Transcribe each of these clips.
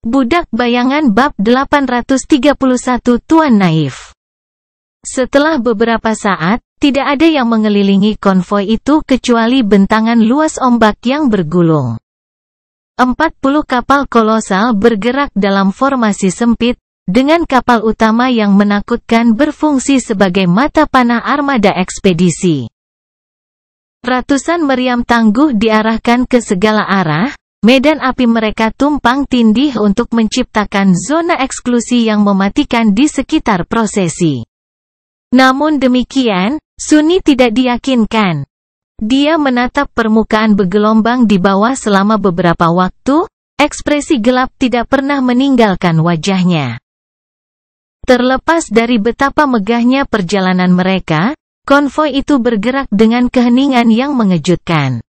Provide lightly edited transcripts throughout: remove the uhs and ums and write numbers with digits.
Budak Bayangan bab 831 Tuan Naif. Setelah beberapa saat, tidak ada yang mengelilingi konvoi itu kecuali bentangan luas ombak yang bergulung. 40 kapal kolosal bergerak dalam formasi sempit, dengan kapal utama yang menakutkan berfungsi sebagai mata panah armada ekspedisi. Ratusan meriam tangguh diarahkan ke segala arah. Medan api mereka tumpang tindih untuk menciptakan zona eksklusi yang mematikan di sekitar prosesi. Namun demikian, Sunni tidak diyakinkan. Dia menatap permukaan bergelombang di bawah selama beberapa waktu, ekspresi gelap tidak pernah meninggalkan wajahnya. Terlepas dari betapa megahnya perjalanan mereka, konvoi itu bergerak dengan keheningan yang mengejutkan.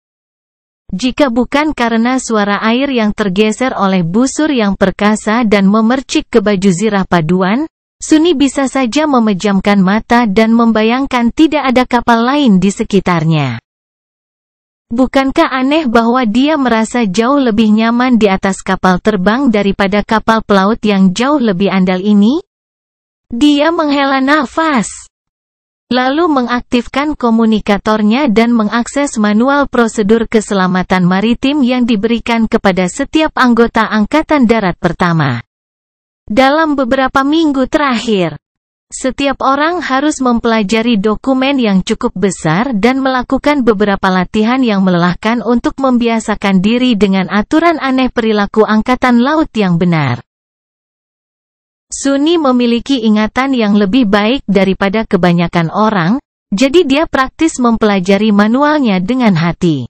Jika bukan karena suara air yang tergeser oleh busur yang perkasa dan memercik ke baju zirah paduan, Sunni bisa saja memejamkan mata dan membayangkan tidak ada kapal lain di sekitarnya. Bukankah aneh bahwa dia merasa jauh lebih nyaman di atas kapal terbang daripada kapal pelaut yang jauh lebih andal ini? Dia menghela nafas, lalu mengaktifkan komunikatornya dan mengakses manual prosedur keselamatan maritim yang diberikan kepada setiap anggota Angkatan Darat Pertama. Dalam beberapa minggu terakhir, setiap orang harus mempelajari dokumen yang cukup besar dan melakukan beberapa latihan yang melelahkan untuk membiasakan diri dengan aturan aneh perilaku Angkatan Laut yang benar. Sunni memiliki ingatan yang lebih baik daripada kebanyakan orang, jadi dia praktis mempelajari manualnya dengan hati.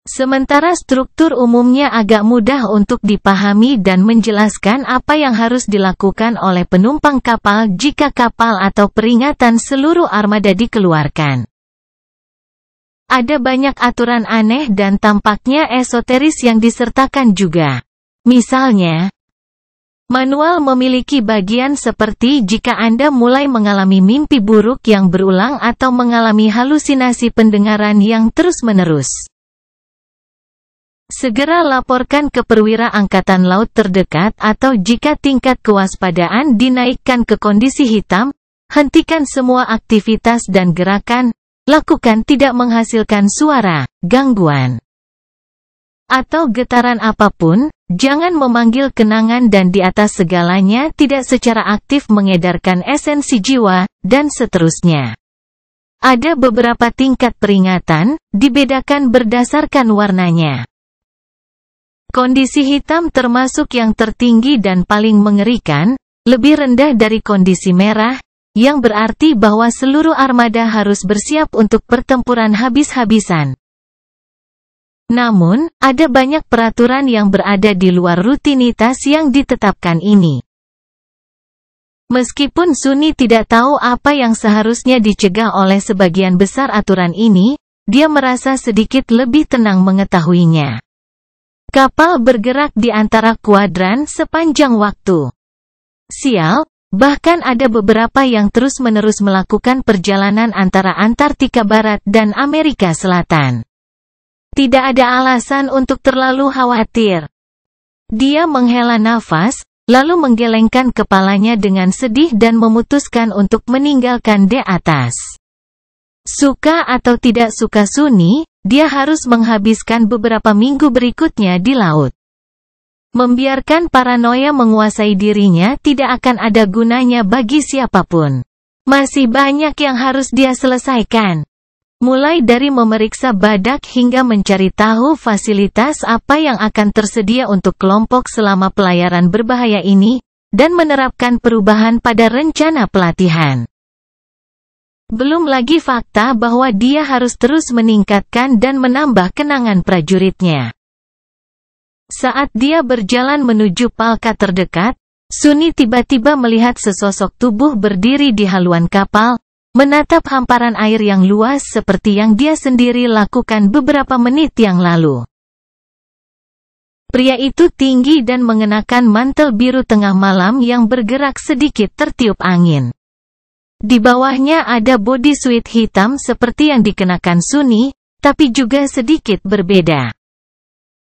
Sementara struktur umumnya agak mudah untuk dipahami dan menjelaskan apa yang harus dilakukan oleh penumpang kapal jika kapal atau peringatan seluruh armada dikeluarkan. Ada banyak aturan aneh dan tampaknya esoteris yang disertakan juga. Misalnya, manual memiliki bagian seperti jika Anda mulai mengalami mimpi buruk yang berulang atau mengalami halusinasi pendengaran yang terus-menerus, segera laporkan ke perwira Angkatan Laut terdekat, atau jika tingkat kewaspadaan dinaikkan ke kondisi hitam, hentikan semua aktivitas dan gerakan, lakukan tidak menghasilkan suara, gangguan, atau getaran apapun. Jangan memanggil kenangan dan di atas segalanya tidak secara aktif mengedarkan esensi jiwa, dan seterusnya. Ada beberapa tingkat peringatan, dibedakan berdasarkan warnanya. Kondisi hitam termasuk yang tertinggi dan paling mengerikan, lebih rendah dari kondisi merah, yang berarti bahwa seluruh armada harus bersiap untuk pertempuran habis-habisan. Namun, ada banyak peraturan yang berada di luar rutinitas yang ditetapkan ini. Meskipun Sunni tidak tahu apa yang seharusnya dicegah oleh sebagian besar aturan ini, dia merasa sedikit lebih tenang mengetahuinya. Kapal bergerak di antara kuadran sepanjang waktu. Sial, bahkan ada beberapa yang terus-menerus melakukan perjalanan antara Antartika Barat dan Amerika Selatan. Tidak ada alasan untuk terlalu khawatir. Dia menghela nafas, lalu menggelengkan kepalanya dengan sedih dan memutuskan untuk meninggalkan di atas. Suka atau tidak suka Sunni, dia harus menghabiskan beberapa minggu berikutnya di laut. Membiarkan paranoia menguasai dirinya tidak akan ada gunanya bagi siapapun. Masih banyak yang harus dia selesaikan. Mulai dari memeriksa badak hingga mencari tahu fasilitas apa yang akan tersedia untuk kelompok selama pelayaran berbahaya ini, dan menerapkan perubahan pada rencana pelatihan. Belum lagi fakta bahwa dia harus terus meningkatkan dan menambah kenangan prajuritnya. Saat dia berjalan menuju palka terdekat, Sunni tiba-tiba melihat sesosok tubuh berdiri di haluan kapal, menatap hamparan air yang luas seperti yang dia sendiri lakukan beberapa menit yang lalu. Pria itu tinggi dan mengenakan mantel biru tengah malam yang bergerak sedikit tertiup angin. Di bawahnya ada bodysuit hitam seperti yang dikenakan Sunni, tapi juga sedikit berbeda.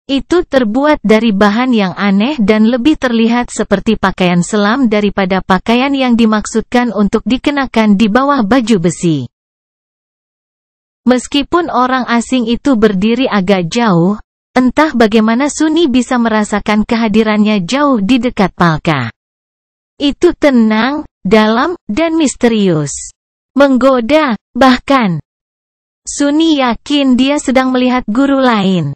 Itu terbuat dari bahan yang aneh dan lebih terlihat seperti pakaian selam daripada pakaian yang dimaksudkan untuk dikenakan di bawah baju besi. Meskipun orang asing itu berdiri agak jauh, entah bagaimana Sunny bisa merasakan kehadirannya jauh di dekat Palka. Itu tenang, dalam, dan misterius. Menggoda, bahkan. Sunny yakin dia sedang melihat guru lain.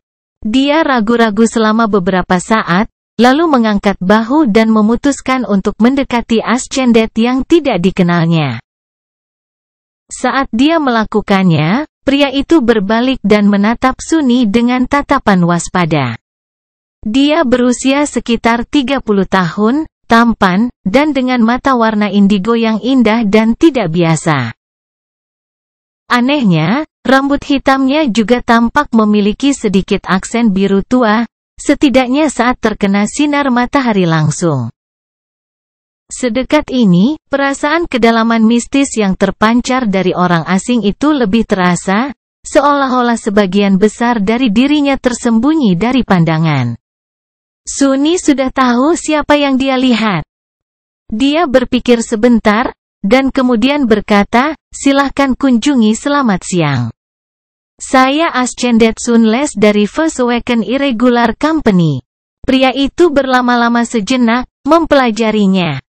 Dia ragu-ragu selama beberapa saat, lalu mengangkat bahu dan memutuskan untuk mendekati Ascendet yang tidak dikenalnya. Saat dia melakukannya, pria itu berbalik dan menatap Sunny dengan tatapan waspada. Dia berusia sekitar 30 tahun, tampan, dan dengan mata warna indigo yang indah dan tidak biasa. Anehnya, rambut hitamnya juga tampak memiliki sedikit aksen biru tua, setidaknya saat terkena sinar matahari langsung. Sedekat ini, perasaan kedalaman mistis yang terpancar dari orang asing itu lebih terasa, seolah-olah sebagian besar dari dirinya tersembunyi dari pandangan. Sunny sudah tahu siapa yang dia lihat. Dia berpikir sebentar, dan kemudian berkata, "Silahkan kunjungi, selamat siang. Saya Ascendet Sunles dari First Awaken Irregular Company." Pria itu berlama-lama sejenak, mempelajarinya.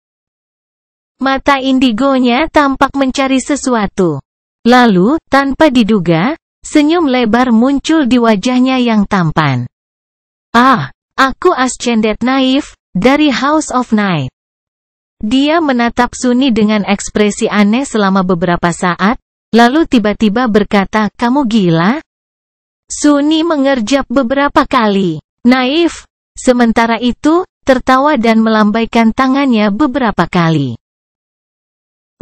Mata indigonya tampak mencari sesuatu. Lalu, tanpa diduga, senyum lebar muncul di wajahnya yang tampan. "Ah, aku Ascendet Naif, dari House of Night." Dia menatap Sunny dengan ekspresi aneh selama beberapa saat, lalu tiba-tiba berkata, "Kamu gila?" Sunny mengerjap beberapa kali. "Naif." Sementara itu, tertawa dan melambaikan tangannya beberapa kali.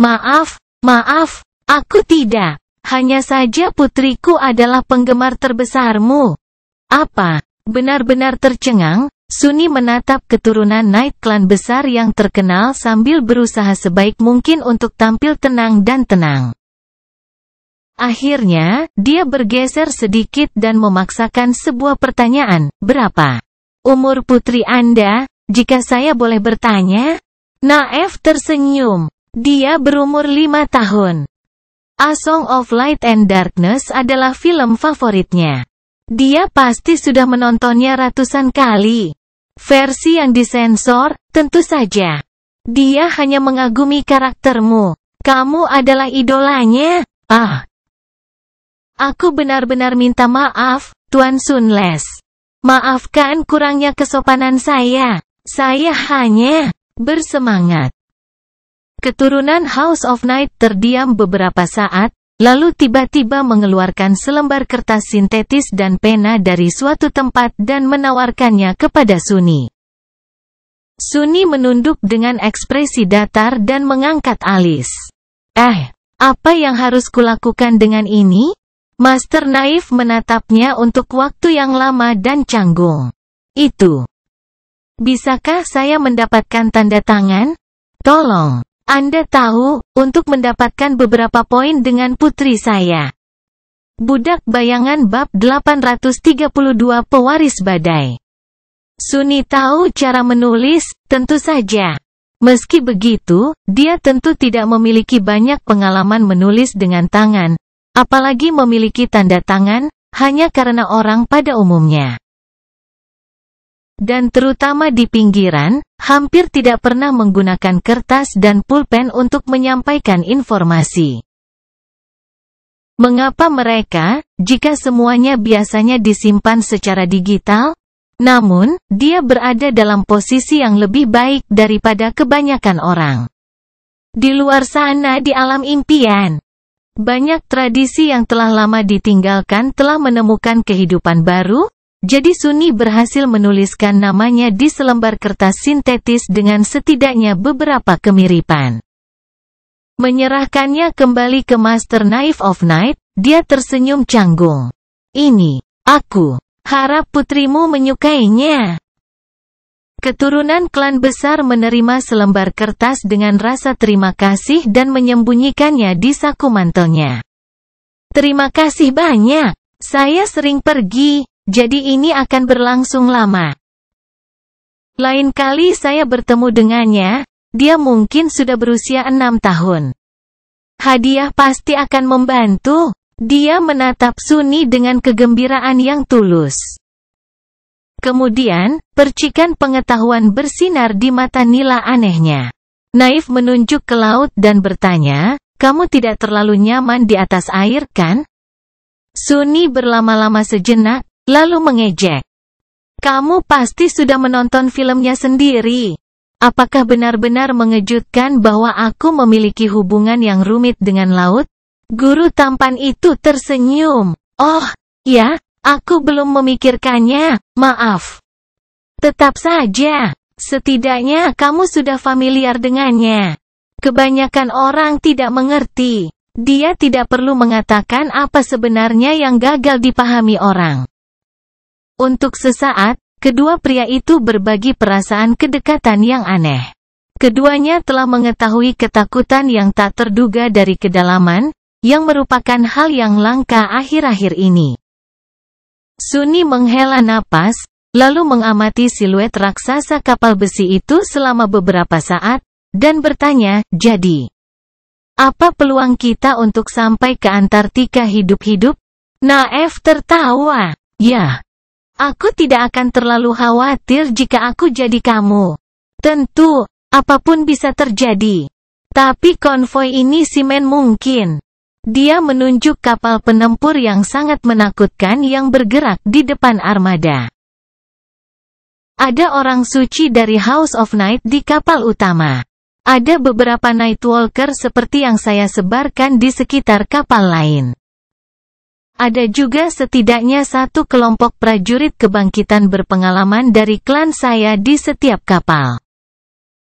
Maaf, aku tidak. Hanya saja putriku adalah penggemar terbesarmu." "Apa?" Benar-benar tercengang, Sunny menatap keturunan Night Clan besar yang terkenal sambil berusaha sebaik mungkin untuk tampil tenang dan tenang. Akhirnya, dia bergeser sedikit dan memaksakan sebuah pertanyaan, "Berapa umur putri Anda, jika saya boleh bertanya?" Naif tersenyum. Dia berumur 5 tahun. A Song of Light and Darkness adalah film favoritnya. Dia pasti sudah menontonnya ratusan kali. Versi yang disensor, tentu saja. Dia hanya mengagumi karaktermu. Kamu adalah idolanya. "Ah. Aku benar-benar minta maaf, Tuan Sunles. Maafkan kurangnya kesopanan saya. Saya hanya bersemangat." Keturunan House of Night terdiam beberapa saat, lalu tiba-tiba mengeluarkan selembar kertas sintetis dan pena dari suatu tempat dan menawarkannya kepada Sunny. Sunny menunduk dengan ekspresi datar dan mengangkat alis. Apa yang harus kulakukan dengan ini?" Master Naif menatapnya untuk waktu yang lama dan canggung. "Itu. Bisakah saya mendapatkan tanda tangan? Tolong. Anda tahu, untuk mendapatkan beberapa poin dengan putri saya." Budak Bayangan Bab 832 Pewaris Badai. Sunny tahu cara menulis, tentu saja. Meski begitu, dia tentu tidak memiliki banyak pengalaman menulis dengan tangan, apalagi memiliki tanda tangan, hanya karena orang pada umumnya. Dan terutama di pinggiran, hampir tidak pernah menggunakan kertas dan pulpen untuk menyampaikan informasi. Mengapa mereka, jika semuanya biasanya disimpan secara digital? Namun, dia berada dalam posisi yang lebih baik daripada kebanyakan orang. Di luar sana di alam impian, banyak tradisi yang telah lama ditinggalkan telah menemukan kehidupan baru. Jadi Sunny berhasil menuliskan namanya di selembar kertas sintetis dengan setidaknya beberapa kemiripan. Menyerahkannya kembali ke Master Naif of Night, dia tersenyum canggung. "Ini, aku harap putrimu menyukainya." Keturunan klan besar menerima selembar kertas dengan rasa terima kasih dan menyembunyikannya di saku mantelnya. "Terima kasih banyak. Saya sering pergi jadi ini akan berlangsung lama. Lain kali saya bertemu dengannya, dia mungkin sudah berusia 6 tahun. Hadiah pasti akan membantu. Dia menatap Sunny dengan kegembiraan yang tulus. Kemudian, percikan pengetahuan bersinar di mata Nila anehnya. Naif menunjuk ke laut dan bertanya, kamu tidak terlalu nyaman di atas air kan? Sunny berlama-lama sejenak, lalu mengejek. Kamu pasti sudah menonton filmnya sendiri. Apakah benar-benar mengejutkan bahwa aku memiliki hubungan yang rumit dengan laut? Guru tampan itu tersenyum. Oh, ya, aku belum memikirkannya, maaf. Tetap saja, setidaknya kamu sudah familiar dengannya. Kebanyakan orang tidak mengerti. Dia tidak perlu mengatakan apa sebenarnya yang gagal dipahami orang. Untuk sesaat, kedua pria itu berbagi perasaan kedekatan yang aneh. Keduanya telah mengetahui ketakutan yang tak terduga dari kedalaman, yang merupakan hal yang langka akhir-akhir ini. Sunny menghela napas, lalu mengamati siluet raksasa kapal besi itu selama beberapa saat, dan bertanya, jadi, apa peluang kita untuk sampai ke Antartika hidup-hidup? Naif tertawa. Ya, aku tidak akan terlalu khawatir jika aku jadi kamu. Tentu, apapun bisa terjadi. Tapi konvoi ini simen mungkin. Dia menunjuk kapal penempur yang sangat menakutkan yang bergerak di depan armada. Ada orang suci dari House of Night di kapal utama. Ada beberapa Nightwalker seperti yang saya sebarkan di sekitar kapal lain. Ada juga setidaknya satu kelompok prajurit kebangkitan berpengalaman dari klan saya di setiap kapal.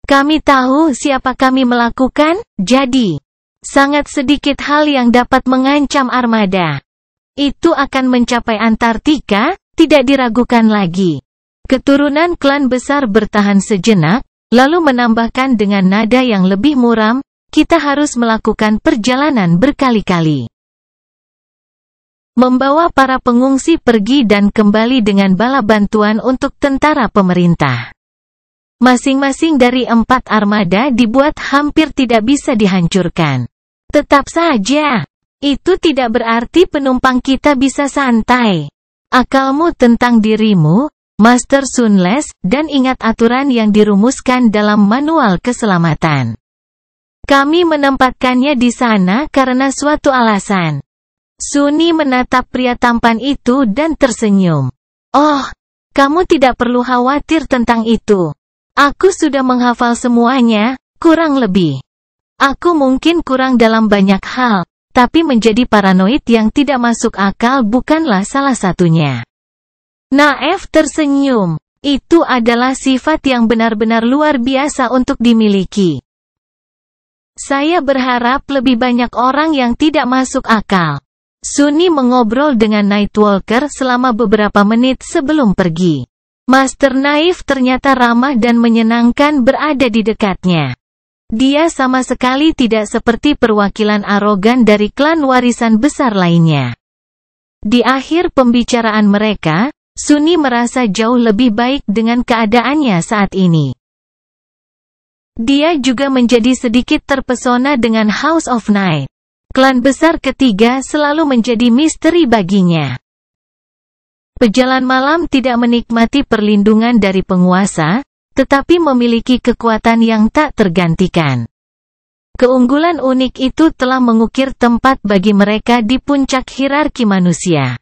Kami tahu siapa kami melakukan, jadi sangat sedikit hal yang dapat mengancam armada. Itu akan mencapai Antartika, tidak diragukan lagi. Keturunan klan besar bertahan sejenak, lalu menambahkan dengan nada yang lebih muram, kita harus melakukan perjalanan berkali-kali. Membawa para pengungsi pergi dan kembali dengan bala bantuan untuk tentara pemerintah. Masing-masing dari 4 armada dibuat hampir tidak bisa dihancurkan. Tetap saja, itu tidak berarti penumpang kita bisa santai. Akalmu tentang dirimu, Master Sunless, dan ingat aturan yang dirumuskan dalam manual keselamatan. Kami menempatkannya di sana karena suatu alasan. Sunny menatap pria tampan itu dan tersenyum. Oh, kamu tidak perlu khawatir tentang itu. Aku sudah menghafal semuanya, kurang lebih. Aku mungkin kurang dalam banyak hal, tapi menjadi paranoid yang tidak masuk akal bukanlah salah satunya. Naif tersenyum. Itu adalah sifat yang benar-benar luar biasa untuk dimiliki. Saya berharap lebih banyak orang yang tidak masuk akal. Sunny mengobrol dengan Nightwalker selama beberapa menit sebelum pergi. Master Naif ternyata ramah dan menyenangkan berada di dekatnya. Dia sama sekali tidak seperti perwakilan arogan dari klan warisan besar lainnya. Di akhir pembicaraan mereka, Sunny merasa jauh lebih baik dengan keadaannya saat ini. Dia juga menjadi sedikit terpesona dengan House of Night. Klan besar ketiga selalu menjadi misteri baginya. Pejalan malam tidak menikmati perlindungan dari penguasa, tetapi memiliki kekuatan yang tak tergantikan. Keunggulan unik itu telah mengukir tempat bagi mereka di puncak hierarki manusia.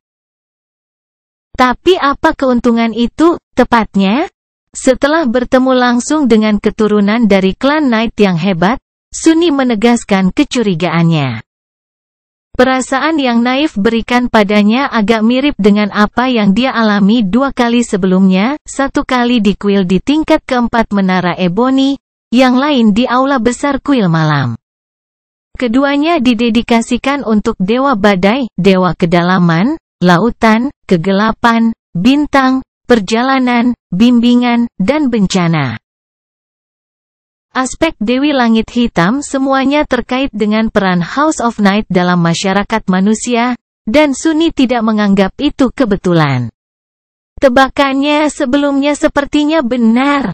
Tapi apa keuntungan itu, tepatnya? Setelah bertemu langsung dengan keturunan dari klan Night yang hebat, Sunny menegaskan kecurigaannya. Perasaan yang Naif berikan padanya agak mirip dengan apa yang dia alami 2 kali sebelumnya, 1 kali di kuil di tingkat keempat Menara Ebony, yang lain di aula besar kuil malam. Keduanya didedikasikan untuk Dewa Badai, Dewa Kedalaman, Lautan, Kegelapan, Bintang, Perjalanan, Bimbingan, dan Bencana. Aspek Dewi Langit Hitam semuanya terkait dengan peran House of Night dalam masyarakat manusia, dan Sunny tidak menganggap itu kebetulan. Tebakannya sebelumnya sepertinya benar.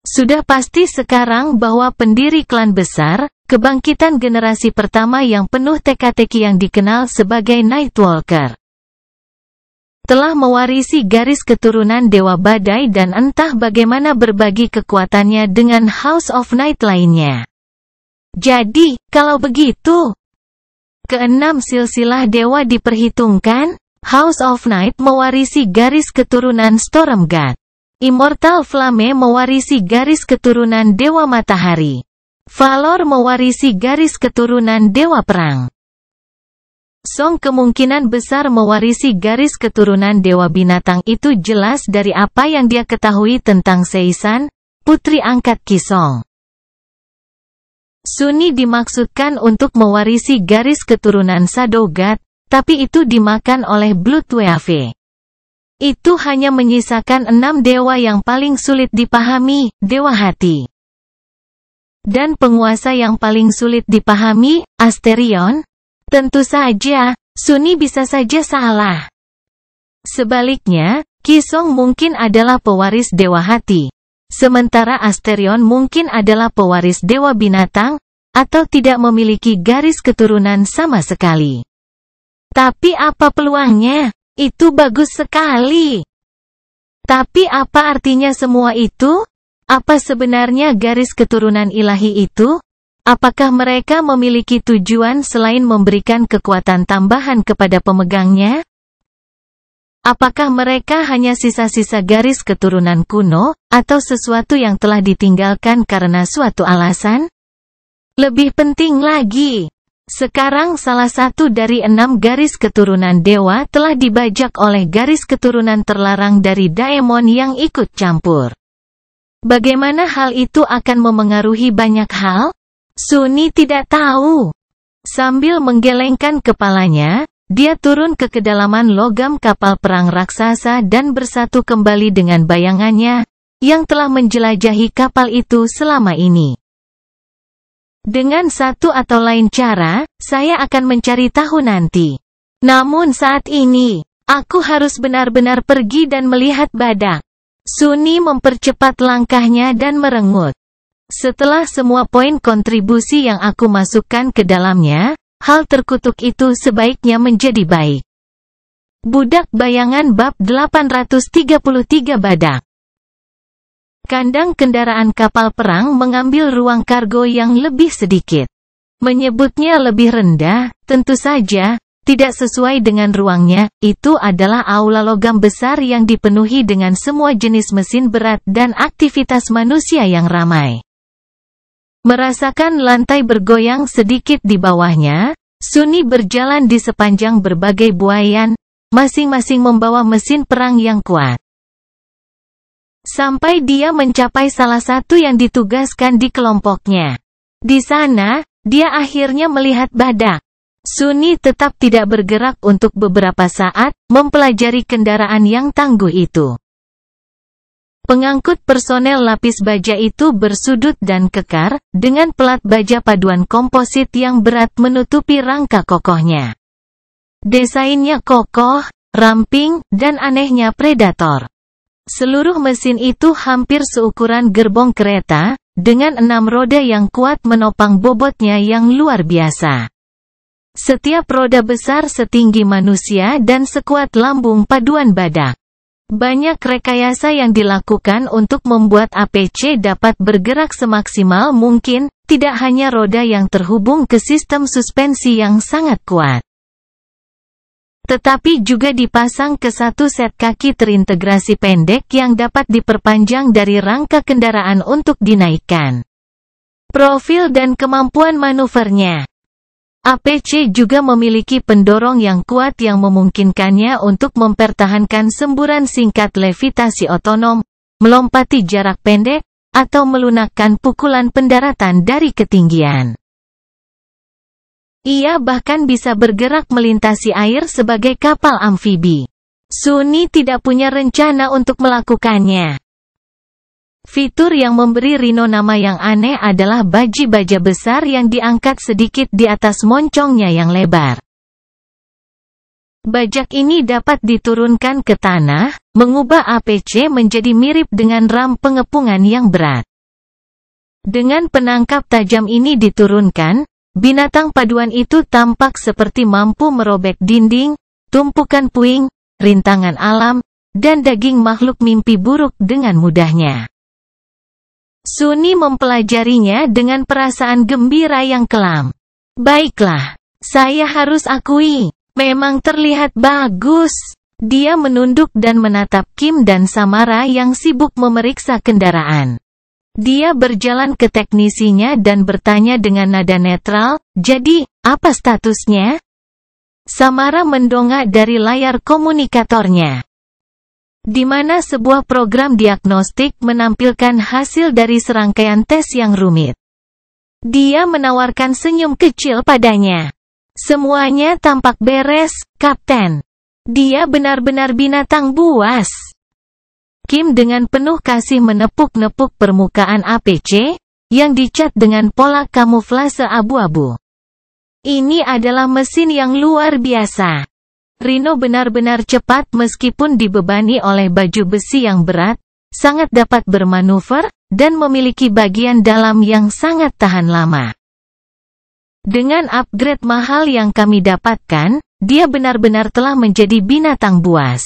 Sudah pasti sekarang bahwa pendiri klan besar, kebangkitan generasi pertama yang penuh teka-teki yang dikenal sebagai Nightwalker, telah mewarisi garis keturunan Dewa Badai dan entah bagaimana berbagi kekuatannya dengan House of Night lainnya. Jadi, kalau begitu, keenam silsilah dewa diperhitungkan, House of Night mewarisi garis keturunan Stormguard. Immortal Flame mewarisi garis keturunan Dewa Matahari. Valor mewarisi garis keturunan Dewa Perang. Song kemungkinan besar mewarisi garis keturunan Dewa Binatang itu jelas dari apa yang dia ketahui tentang Seisan, putri angkat Kisong. Sunni dimaksudkan untuk mewarisi garis keturunan Shadow God, tapi itu dimakan oleh Blood Wave. Itu hanya menyisakan 6 dewa yang paling sulit dipahami, Dewa Hati. Dan penguasa yang paling sulit dipahami, Asterion. Tentu saja, Sunni bisa saja salah. Sebaliknya, Kisong mungkin adalah pewaris Dewa Hati. Sementara Asterion mungkin adalah pewaris Dewa Binatang, atau tidak memiliki garis keturunan sama sekali. Tapi apa peluangnya? Itu bagus sekali. Tapi apa artinya semua itu? Apa sebenarnya garis keturunan ilahi itu? Apakah mereka memiliki tujuan selain memberikan kekuatan tambahan kepada pemegangnya? Apakah mereka hanya sisa-sisa garis keturunan kuno, atau sesuatu yang telah ditinggalkan karena suatu alasan? Lebih penting lagi, sekarang salah satu dari 6 garis keturunan dewa telah dibajak oleh garis keturunan terlarang dari Daemon yang ikut campur. Bagaimana hal itu akan memengaruhi banyak hal? Sunni tidak tahu. Sambil menggelengkan kepalanya, dia turun ke kedalaman logam kapal perang raksasa dan bersatu kembali dengan bayangannya, yang telah menjelajahi kapal itu selama ini. Dengan satu atau lain cara, saya akan mencari tahu nanti. Namun saat ini, aku harus benar-benar pergi dan melihat badak. Sunni mempercepat langkahnya dan merengut. Setelah semua poin kontribusi yang aku masukkan ke dalamnya, hal terkutuk itu sebaiknya menjadi baik. Budak Bayangan Bab 833 Badak. Kandang kendaraan kapal perang mengambil ruang kargo yang lebih sedikit. Menyebutnya lebih rendah, tentu saja, tidak sesuai dengan ruangnya. Itu adalah aula logam besar yang dipenuhi dengan semua jenis mesin berat dan aktivitas manusia yang ramai. Merasakan lantai bergoyang sedikit di bawahnya, Sunni berjalan di sepanjang berbagai buaian, masing-masing membawa mesin perang yang kuat. Sampai dia mencapai salah satu yang ditugaskan di kelompoknya. Di sana, dia akhirnya melihat badak. Sunni tetap tidak bergerak untuk beberapa saat, mempelajari kendaraan yang tangguh itu. Pengangkut personel lapis baja itu bersudut dan kekar, dengan pelat baja paduan komposit yang berat menutupi rangka kokohnya. Desainnya kokoh, ramping, dan anehnya predator. Seluruh mesin itu hampir seukuran gerbong kereta, dengan 6 roda yang kuat menopang bobotnya yang luar biasa. Setiap roda besar setinggi manusia dan sekuat lambung paduan badak. Banyak rekayasa yang dilakukan untuk membuat APC dapat bergerak semaksimal mungkin, tidak hanya roda yang terhubung ke sistem suspensi yang sangat kuat, tetapi juga dipasang ke satu set kaki terintegrasi pendek yang dapat diperpanjang dari rangka kendaraan untuk dinaikkan. Profil dan kemampuan manuvernya. APC juga memiliki pendorong yang kuat yang memungkinkannya untuk mempertahankan semburan singkat levitasi otonom, melompati jarak pendek, atau melunakkan pukulan pendaratan dari ketinggian. Ia bahkan bisa bergerak melintasi air sebagai kapal amfibi. Sunni tidak punya rencana untuk melakukannya. Fitur yang memberi Rhino nama yang aneh adalah baji baja besar yang diangkat sedikit di atas moncongnya yang lebar. Bajak ini dapat diturunkan ke tanah, mengubah APC menjadi mirip dengan ram pengepungan yang berat. Dengan penangkap tajam ini diturunkan, binatang paduan itu tampak seperti mampu merobek dinding, tumpukan puing, rintangan alam, dan daging makhluk mimpi buruk dengan mudahnya. Sunni mempelajarinya dengan perasaan gembira yang kelam. Baiklah, saya harus akui, memang terlihat bagus. Dia menunduk dan menatap Kim dan Samara yang sibuk memeriksa kendaraan. Dia berjalan ke teknisinya dan bertanya dengan nada netral, "Jadi, apa statusnya?" Samara mendongak dari layar komunikatornya, di mana sebuah program diagnostik menampilkan hasil dari serangkaian tes yang rumit. Dia menawarkan senyum kecil padanya. "Semuanya tampak beres, Kapten. Dia benar-benar binatang buas." Kim dengan penuh kasih menepuk-nepuk permukaan APC, yang dicat dengan pola kamuflase abu-abu. "Ini adalah mesin yang luar biasa. Rhino benar-benar cepat meskipun dibebani oleh baju besi yang berat, sangat dapat bermanuver, dan memiliki bagian dalam yang sangat tahan lama. Dengan upgrade mahal yang kami dapatkan, dia benar-benar telah menjadi binatang buas."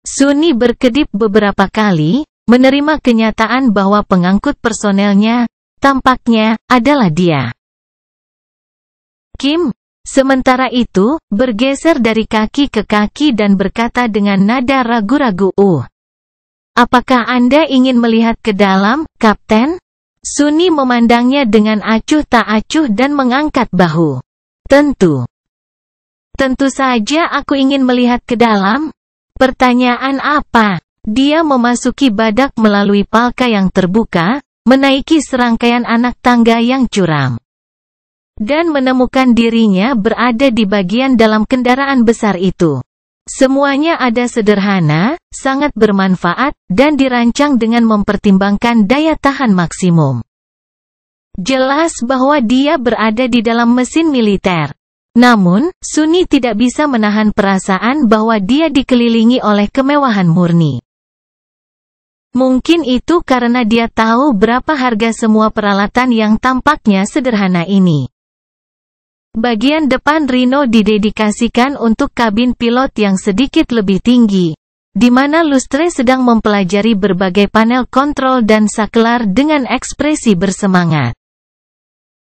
Sunni berkedip beberapa kali, menerima kenyataan bahwa pengangkut personelnya, tampaknya, adalah dia. Kim, sementara itu, bergeser dari kaki ke kaki dan berkata dengan nada ragu-ragu, "Apakah Anda ingin melihat ke dalam, Kapten?" Sunni memandangnya dengan acuh tak acuh dan mengangkat bahu. Tentu saja aku ingin melihat ke dalam." "Pertanyaan apa?" Dia memasuki badak melalui palka yang terbuka, menaiki serangkaian anak tangga yang curam, dan menemukan dirinya berada di bagian dalam kendaraan besar itu. Semuanya ada sederhana, sangat bermanfaat, dan dirancang dengan mempertimbangkan daya tahan maksimum. Jelas bahwa dia berada di dalam mesin militer. Namun, Sunni tidak bisa menahan perasaan bahwa dia dikelilingi oleh kemewahan murni. Mungkin itu karena dia tahu berapa harga semua peralatan yang tampaknya sederhana ini. Bagian depan Rhino didedikasikan untuk kabin pilot yang sedikit lebih tinggi, di mana Lustre sedang mempelajari berbagai panel kontrol dan saklar dengan ekspresi bersemangat.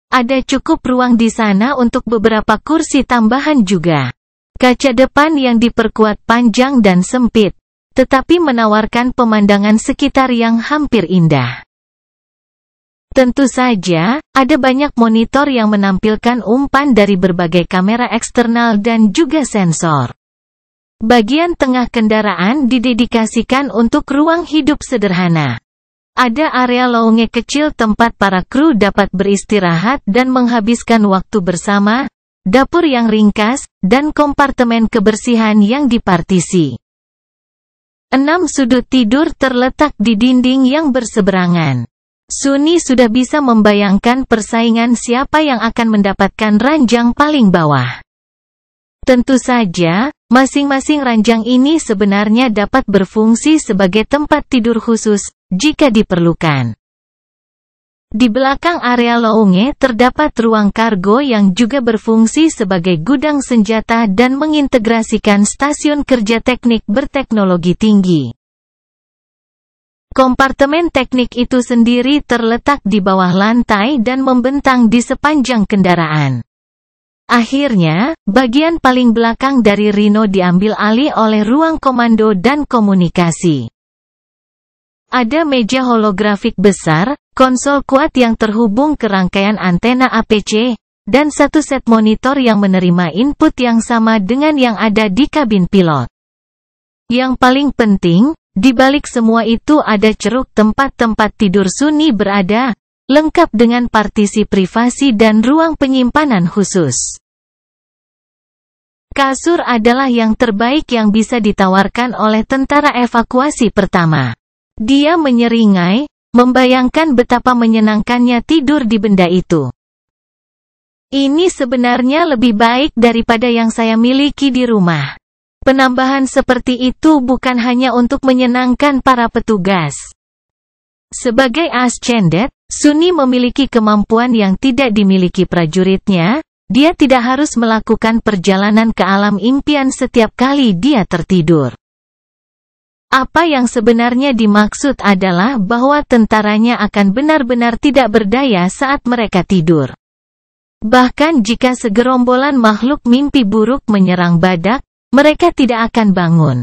Ada cukup ruang di sana untuk beberapa kursi tambahan juga. Kaca depan yang diperkuat panjang dan sempit, tetapi menawarkan pemandangan sekitar yang hampir indah. Tentu saja, ada banyak monitor yang menampilkan umpan dari berbagai kamera eksternal dan juga sensor. Bagian tengah kendaraan didedikasikan untuk ruang hidup sederhana. Ada area lounge kecil tempat para kru dapat beristirahat dan menghabiskan waktu bersama, dapur yang ringkas, dan kompartemen kebersihan yang dipartisi. 6 sudut tidur terletak di dinding yang berseberangan. Sunni sudah bisa membayangkan persaingan siapa yang akan mendapatkan ranjang paling bawah. Tentu saja, masing-masing ranjang ini sebenarnya dapat berfungsi sebagai tempat tidur khusus, jika diperlukan. Di belakang area lounge terdapat ruang kargo yang juga berfungsi sebagai gudang senjata dan mengintegrasikan stasiun kerja teknik berteknologi tinggi. Kompartemen teknik itu sendiri terletak di bawah lantai dan membentang di sepanjang kendaraan. Akhirnya, bagian paling belakang dari Rhino diambil alih oleh ruang komando dan komunikasi. Ada meja holografik besar, konsol kuat yang terhubung ke rangkaian antena APC, dan satu set monitor yang menerima input yang sama dengan yang ada di kabin pilot. Yang paling penting, di balik semua itu ada ceruk tempat-tempat tidur Sunni berada, lengkap dengan partisi privasi dan ruang penyimpanan khusus. Kasur adalah yang terbaik yang bisa ditawarkan oleh tentara evakuasi pertama. Dia menyeringai, membayangkan betapa menyenangkannya tidur di benda itu. Ini sebenarnya lebih baik daripada yang saya miliki di rumah. Penambahan seperti itu bukan hanya untuk menyenangkan para petugas. Sebagai ascendet, Sunni memiliki kemampuan yang tidak dimiliki prajuritnya. Dia tidak harus melakukan perjalanan ke alam impian setiap kali dia tertidur. Apa yang sebenarnya dimaksud adalah bahwa tentaranya akan benar-benar tidak berdaya saat mereka tidur. Bahkan jika segerombolan makhluk mimpi buruk menyerang badak, mereka tidak akan bangun.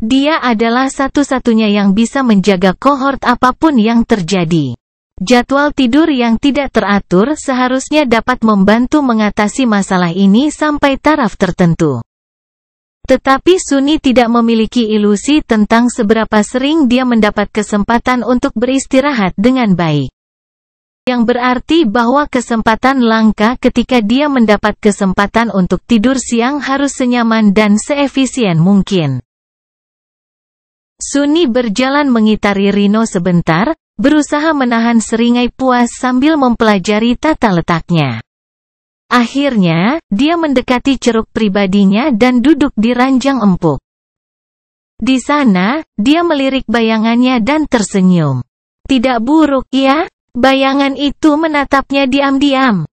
Dia adalah satu-satunya yang bisa menjaga kohort apapun yang terjadi. Jadwal tidur yang tidak teratur seharusnya dapat membantu mengatasi masalah ini sampai taraf tertentu. Tetapi Sunni tidak memiliki ilusi tentang seberapa sering dia mendapat kesempatan untuk beristirahat dengan baik. Yang berarti bahwa kesempatan langka ketika dia mendapat kesempatan untuk tidur siang harus senyaman dan seefisien mungkin. Sunni berjalan mengitari Rino sebentar, berusaha menahan seringai puas sambil mempelajari tata letaknya. Akhirnya, dia mendekati ceruk pribadinya dan duduk di ranjang empuk. Di sana, dia melirik bayangannya dan tersenyum. Tidak buruk, ya? Bayangan itu menatapnya diam-diam.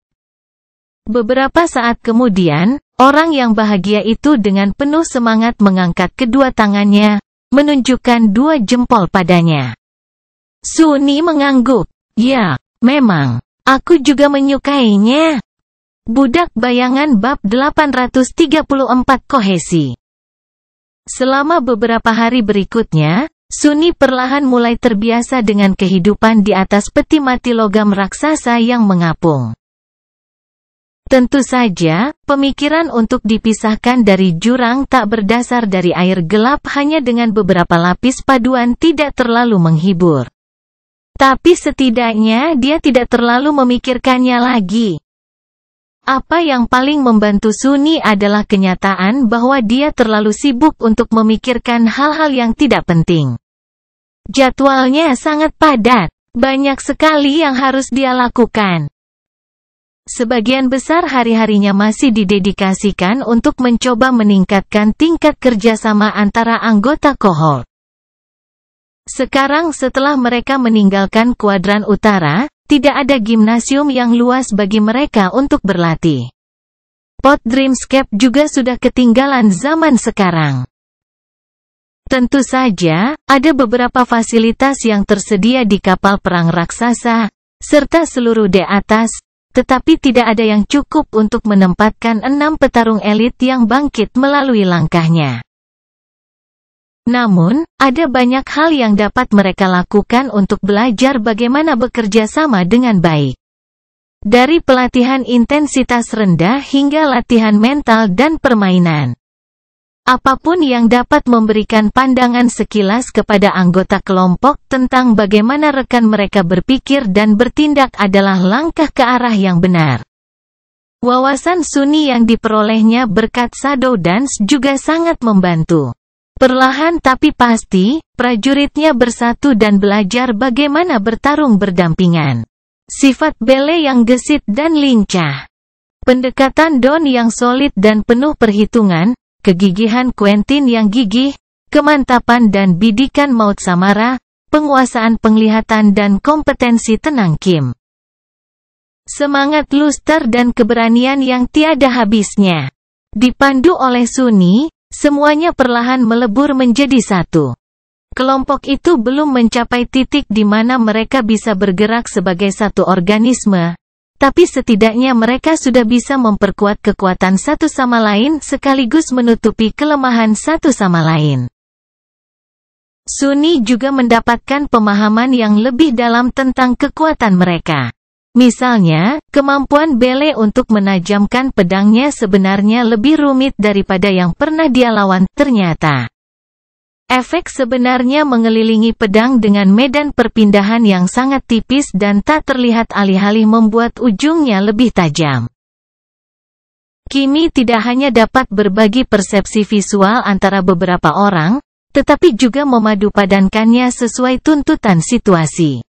Beberapa saat kemudian, orang yang bahagia itu dengan penuh semangat mengangkat kedua tangannya, menunjukkan 2 jempol padanya. Sunni mengangguk. Ya, memang. Aku juga menyukainya. Budak Bayangan bab 834 Kohesi. Selama beberapa hari berikutnya, Sunni perlahan mulai terbiasa dengan kehidupan di atas peti mati logam raksasa yang mengapung. Tentu saja, pemikiran untuk dipisahkan dari jurang tak berdasar dari air gelap hanya dengan beberapa lapis paduan tidak terlalu menghibur. Tapi setidaknya dia tidak terlalu memikirkannya lagi. Apa yang paling membantu Sunni adalah kenyataan bahwa dia terlalu sibuk untuk memikirkan hal-hal yang tidak penting. Jadwalnya sangat padat. Banyak sekali yang harus dia lakukan. Sebagian besar hari-harinya masih didedikasikan untuk mencoba meningkatkan tingkat kerjasama antara anggota kohort. Sekarang setelah mereka meninggalkan kuadran utara, tidak ada gimnasium yang luas bagi mereka untuk berlatih. Pot Dreamscape juga sudah ketinggalan zaman sekarang. Tentu saja, ada beberapa fasilitas yang tersedia di kapal perang raksasa, serta seluruh di atas, tetapi tidak ada yang cukup untuk menempatkan 6 petarung elit yang bangkit melalui langkahnya. Namun, ada banyak hal yang dapat mereka lakukan untuk belajar bagaimana bekerja sama dengan baik. Dari pelatihan intensitas rendah hingga latihan mental dan permainan. Apapun yang dapat memberikan pandangan sekilas kepada anggota kelompok tentang bagaimana rekan mereka berpikir dan bertindak adalah langkah ke arah yang benar. Wawasan Sunni yang diperolehnya berkat Shadow Dance juga sangat membantu. Perlahan tapi pasti, prajuritnya bersatu dan belajar bagaimana bertarung berdampingan. Sifat Bele yang gesit dan lincah. Pendekatan Don yang solid dan penuh perhitungan, kegigihan Quentin yang gigih, kemantapan dan bidikan Maut Samara, penguasaan penglihatan dan kompetensi tenang Kim. Semangat Luster dan keberanian yang tiada habisnya. Dipandu oleh Sunni, semuanya perlahan melebur menjadi satu. Kelompok itu belum mencapai titik di mana mereka bisa bergerak sebagai satu organisme, tapi setidaknya mereka sudah bisa memperkuat kekuatan satu sama lain sekaligus menutupi kelemahan satu sama lain. Sunni juga mendapatkan pemahaman yang lebih dalam tentang kekuatan mereka. Misalnya, kemampuan Bele untuk menajamkan pedangnya sebenarnya lebih rumit daripada yang pernah dia lawan. Ternyata, efek sebenarnya mengelilingi pedang dengan medan perpindahan yang sangat tipis dan tak terlihat alih-alih membuat ujungnya lebih tajam. Kimi tidak hanya dapat berbagi persepsi visual antara beberapa orang, tetapi juga memadupadankannya sesuai tuntutan situasi.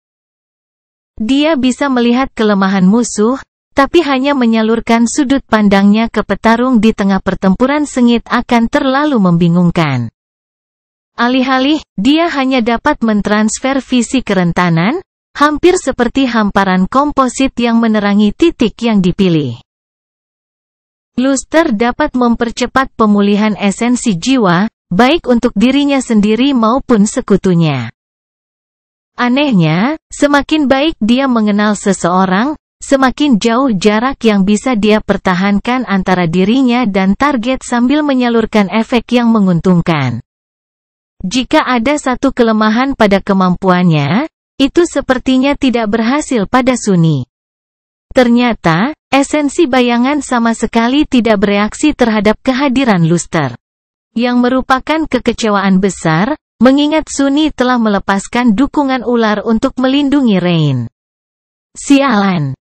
Dia bisa melihat kelemahan musuh, tapi hanya menyalurkan sudut pandangnya ke petarung di tengah pertempuran sengit akan terlalu membingungkan. Alih-alih, dia hanya dapat mentransfer visi kerentanan, hampir seperti hamparan komposit yang menerangi titik yang dipilih. Luster dapat mempercepat pemulihan esensi jiwa, baik untuk dirinya sendiri maupun sekutunya. Anehnya, semakin baik dia mengenal seseorang, semakin jauh jarak yang bisa dia pertahankan antara dirinya dan target sambil menyalurkan efek yang menguntungkan. Jika ada satu kelemahan pada kemampuannya, itu sepertinya tidak berhasil pada Sunny. Ternyata, esensi bayangan sama sekali tidak bereaksi terhadap kehadiran Luster. Yang merupakan kekecewaan besar, mengingat Sunny telah melepaskan dukungan ular untuk melindungi Rain. Sialan.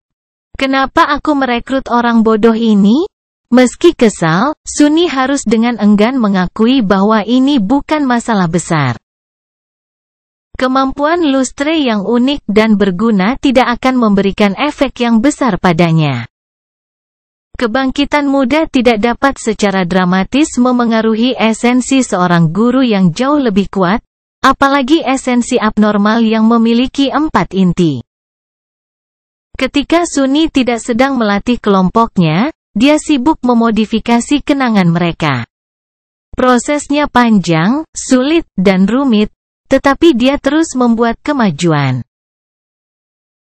Kenapa aku merekrut orang bodoh ini? Meski kesal, Sunny harus dengan enggan mengakui bahwa ini bukan masalah besar. Kemampuan Lustre yang unik dan berguna tidak akan memberikan efek yang besar padanya. Kebangkitan muda tidak dapat secara dramatis memengaruhi esensi seorang guru yang jauh lebih kuat, apalagi esensi abnormal yang memiliki 4 inti. Ketika Sunny tidak sedang melatih kelompoknya, dia sibuk memodifikasi kenangan mereka. Prosesnya panjang, sulit, dan rumit, tetapi dia terus membuat kemajuan.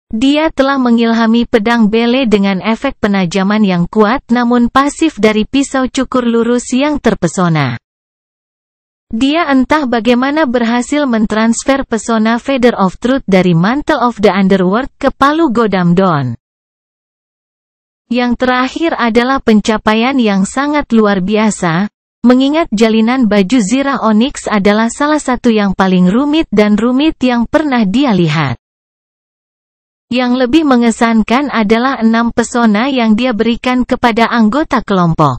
Dia telah mengilhami pedang bele dengan efek penajaman yang kuat namun pasif dari pisau cukur lurus yang terpesona. Dia entah bagaimana berhasil mentransfer pesona Feather of Truth dari Mantle of the Underworld ke Palu Godam Dawn. Yang terakhir adalah pencapaian yang sangat luar biasa, mengingat jalinan baju Zira Onyx adalah salah satu yang paling rumit yang pernah dia lihat. Yang lebih mengesankan adalah 6 pesona yang dia berikan kepada anggota kelompok.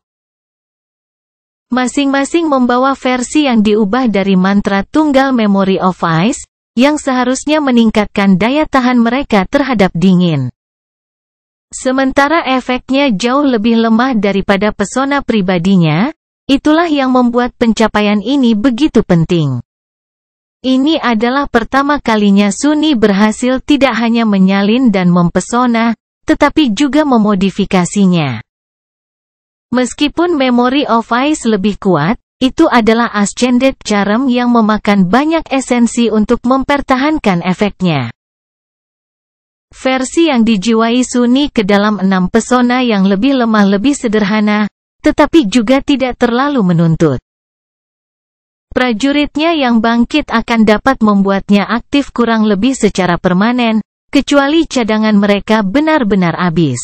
Masing-masing membawa versi yang diubah dari mantra tunggal Memory of Ice, yang seharusnya meningkatkan daya tahan mereka terhadap dingin. Sementara efeknya jauh lebih lemah daripada pesona pribadinya, itulah yang membuat pencapaian ini begitu penting. Ini adalah pertama kalinya Sunny berhasil tidak hanya menyalin dan mempesona, tetapi juga memodifikasinya. Meskipun Memory of Ice lebih kuat, itu adalah Ascended Charm yang memakan banyak esensi untuk mempertahankan efeknya. Versi yang dijiwai Sunny ke dalam 6 pesona yang lebih lemah lebih sederhana, tetapi juga tidak terlalu menuntut. Prajuritnya yang bangkit akan dapat membuatnya aktif kurang lebih secara permanen, kecuali cadangan mereka benar-benar habis.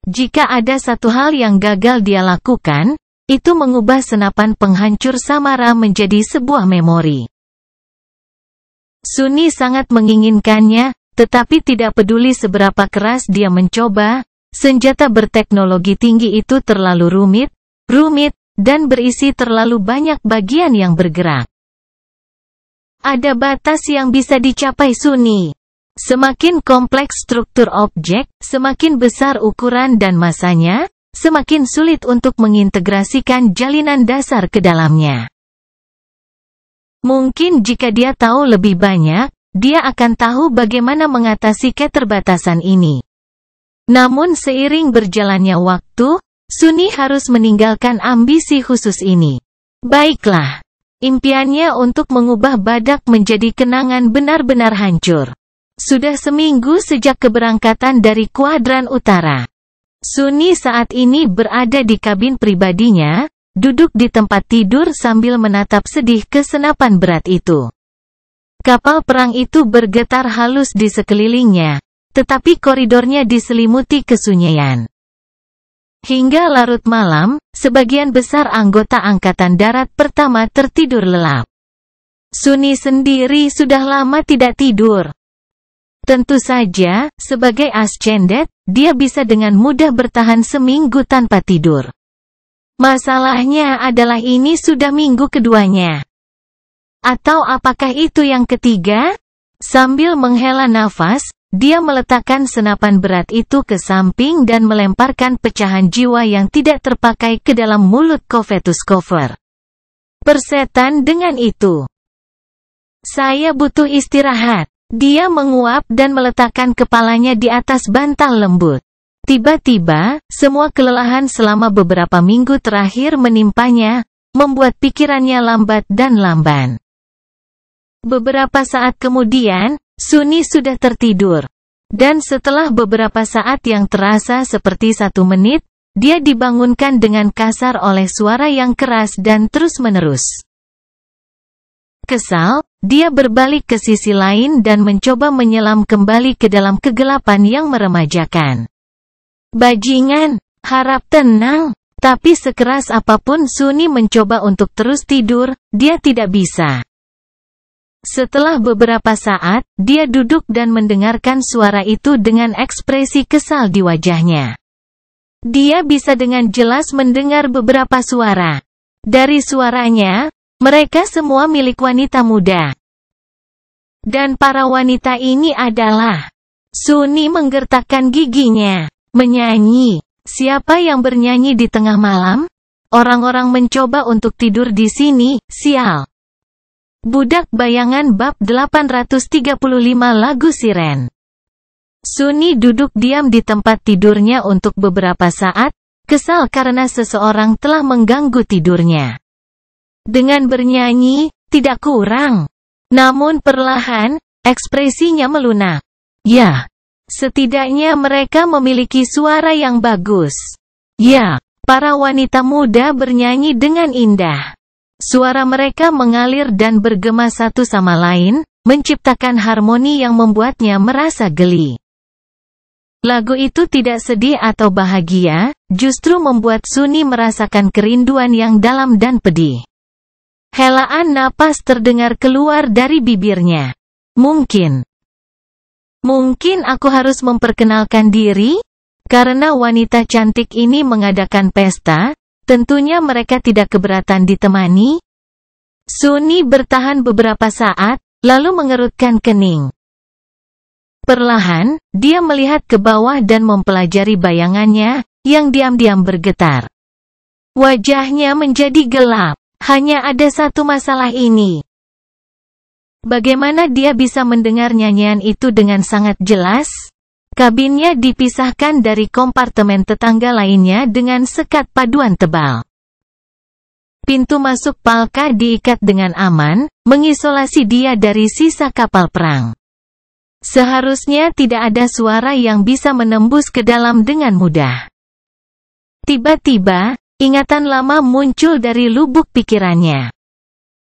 Jika ada satu hal yang gagal dia lakukan, itu mengubah senapan penghancur samara menjadi sebuah memori. Sunny sangat menginginkannya, tetapi tidak peduli seberapa keras dia mencoba, senjata berteknologi tinggi itu terlalu rumit, dan berisi terlalu banyak bagian yang bergerak. Ada batas yang bisa dicapai Sunny. Semakin kompleks struktur objek, semakin besar ukuran dan masanya, semakin sulit untuk mengintegrasikan jalinan dasar ke dalamnya. Mungkin jika dia tahu lebih banyak, dia akan tahu bagaimana mengatasi keterbatasan ini. Namun seiring berjalannya waktu, Sunny harus meninggalkan ambisi khusus ini. Baiklah, impiannya untuk mengubah badak menjadi kenangan benar-benar hancur. Sudah seminggu sejak keberangkatan dari kuadran utara. Sunny saat ini berada di kabin pribadinya, duduk di tempat tidur sambil menatap sedih ke senapan berat itu. Kapal perang itu bergetar halus di sekelilingnya, tetapi koridornya diselimuti kesunyian. Hingga larut malam, sebagian besar anggota Angkatan Darat Pertama tertidur lelap. Sunny sendiri sudah lama tidak tidur. Tentu saja, sebagai Ascended, dia bisa dengan mudah bertahan seminggu tanpa tidur. Masalahnya adalah ini sudah minggu keduanya. Atau apakah itu yang ketiga? Sambil menghela nafas, dia meletakkan senapan berat itu ke samping dan melemparkan pecahan jiwa yang tidak terpakai ke dalam mulut Kofetus Kofer. Persetan dengan itu. Saya butuh istirahat. Dia menguap dan meletakkan kepalanya di atas bantal lembut. Tiba-tiba, semua kelelahan selama beberapa minggu terakhir menimpanya, membuat pikirannya lambat dan lamban. Beberapa saat kemudian, Sunni sudah tertidur. Dan setelah beberapa saat yang terasa seperti 1 menit, dia dibangunkan dengan kasar oleh suara yang keras dan terus-menerus. Kesal, dia berbalik ke sisi lain dan mencoba menyelam kembali ke dalam kegelapan yang meremajakan. Bajingan, harap tenang. Tapi sekeras apapun Sunni mencoba untuk terus tidur, dia tidak bisa. Setelah beberapa saat, dia duduk dan mendengarkan suara itu dengan ekspresi kesal di wajahnya. Dia bisa dengan jelas mendengar beberapa suara. Dari suaranya, mereka semua milik wanita muda. Dan para wanita ini adalah... Sunni menggertakkan giginya. Menyanyi. Siapa yang bernyanyi di tengah malam? Orang-orang mencoba untuk tidur di sini, sial. Budak Bayangan bab 835 lagu Siren. Sunni duduk diam di tempat tidurnya untuk beberapa saat, kesal karena seseorang telah mengganggu tidurnya. Dengan bernyanyi, tidak kurang. Namun perlahan, ekspresinya melunak. Ya, setidaknya mereka memiliki suara yang bagus. Ya, para wanita muda bernyanyi dengan indah. Suara mereka mengalir dan bergema satu sama lain, menciptakan harmoni yang membuatnya merasa geli. Lagu itu tidak sedih atau bahagia, justru membuat Sunni merasakan kerinduan yang dalam dan pedih. Helaan napas terdengar keluar dari bibirnya. Mungkin aku harus memperkenalkan diri? Karena wanita cantik ini mengadakan pesta, tentunya mereka tidak keberatan ditemani. Sunni bertahan beberapa saat, lalu mengerutkan kening. Perlahan, dia melihat ke bawah dan mempelajari bayangannya, yang diam-diam bergetar. Wajahnya menjadi gelap. Hanya ada satu masalah ini. Bagaimana dia bisa mendengar nyanyian itu dengan sangat jelas? Kabinnya dipisahkan dari kompartemen tetangga lainnya dengan sekat paduan tebal. Pintu masuk Palka diikat dengan aman, mengisolasi dia dari sisa kapal perang. Seharusnya tidak ada suara yang bisa menembus ke dalam dengan mudah. Tiba-tiba, ingatan lama muncul dari lubuk pikirannya.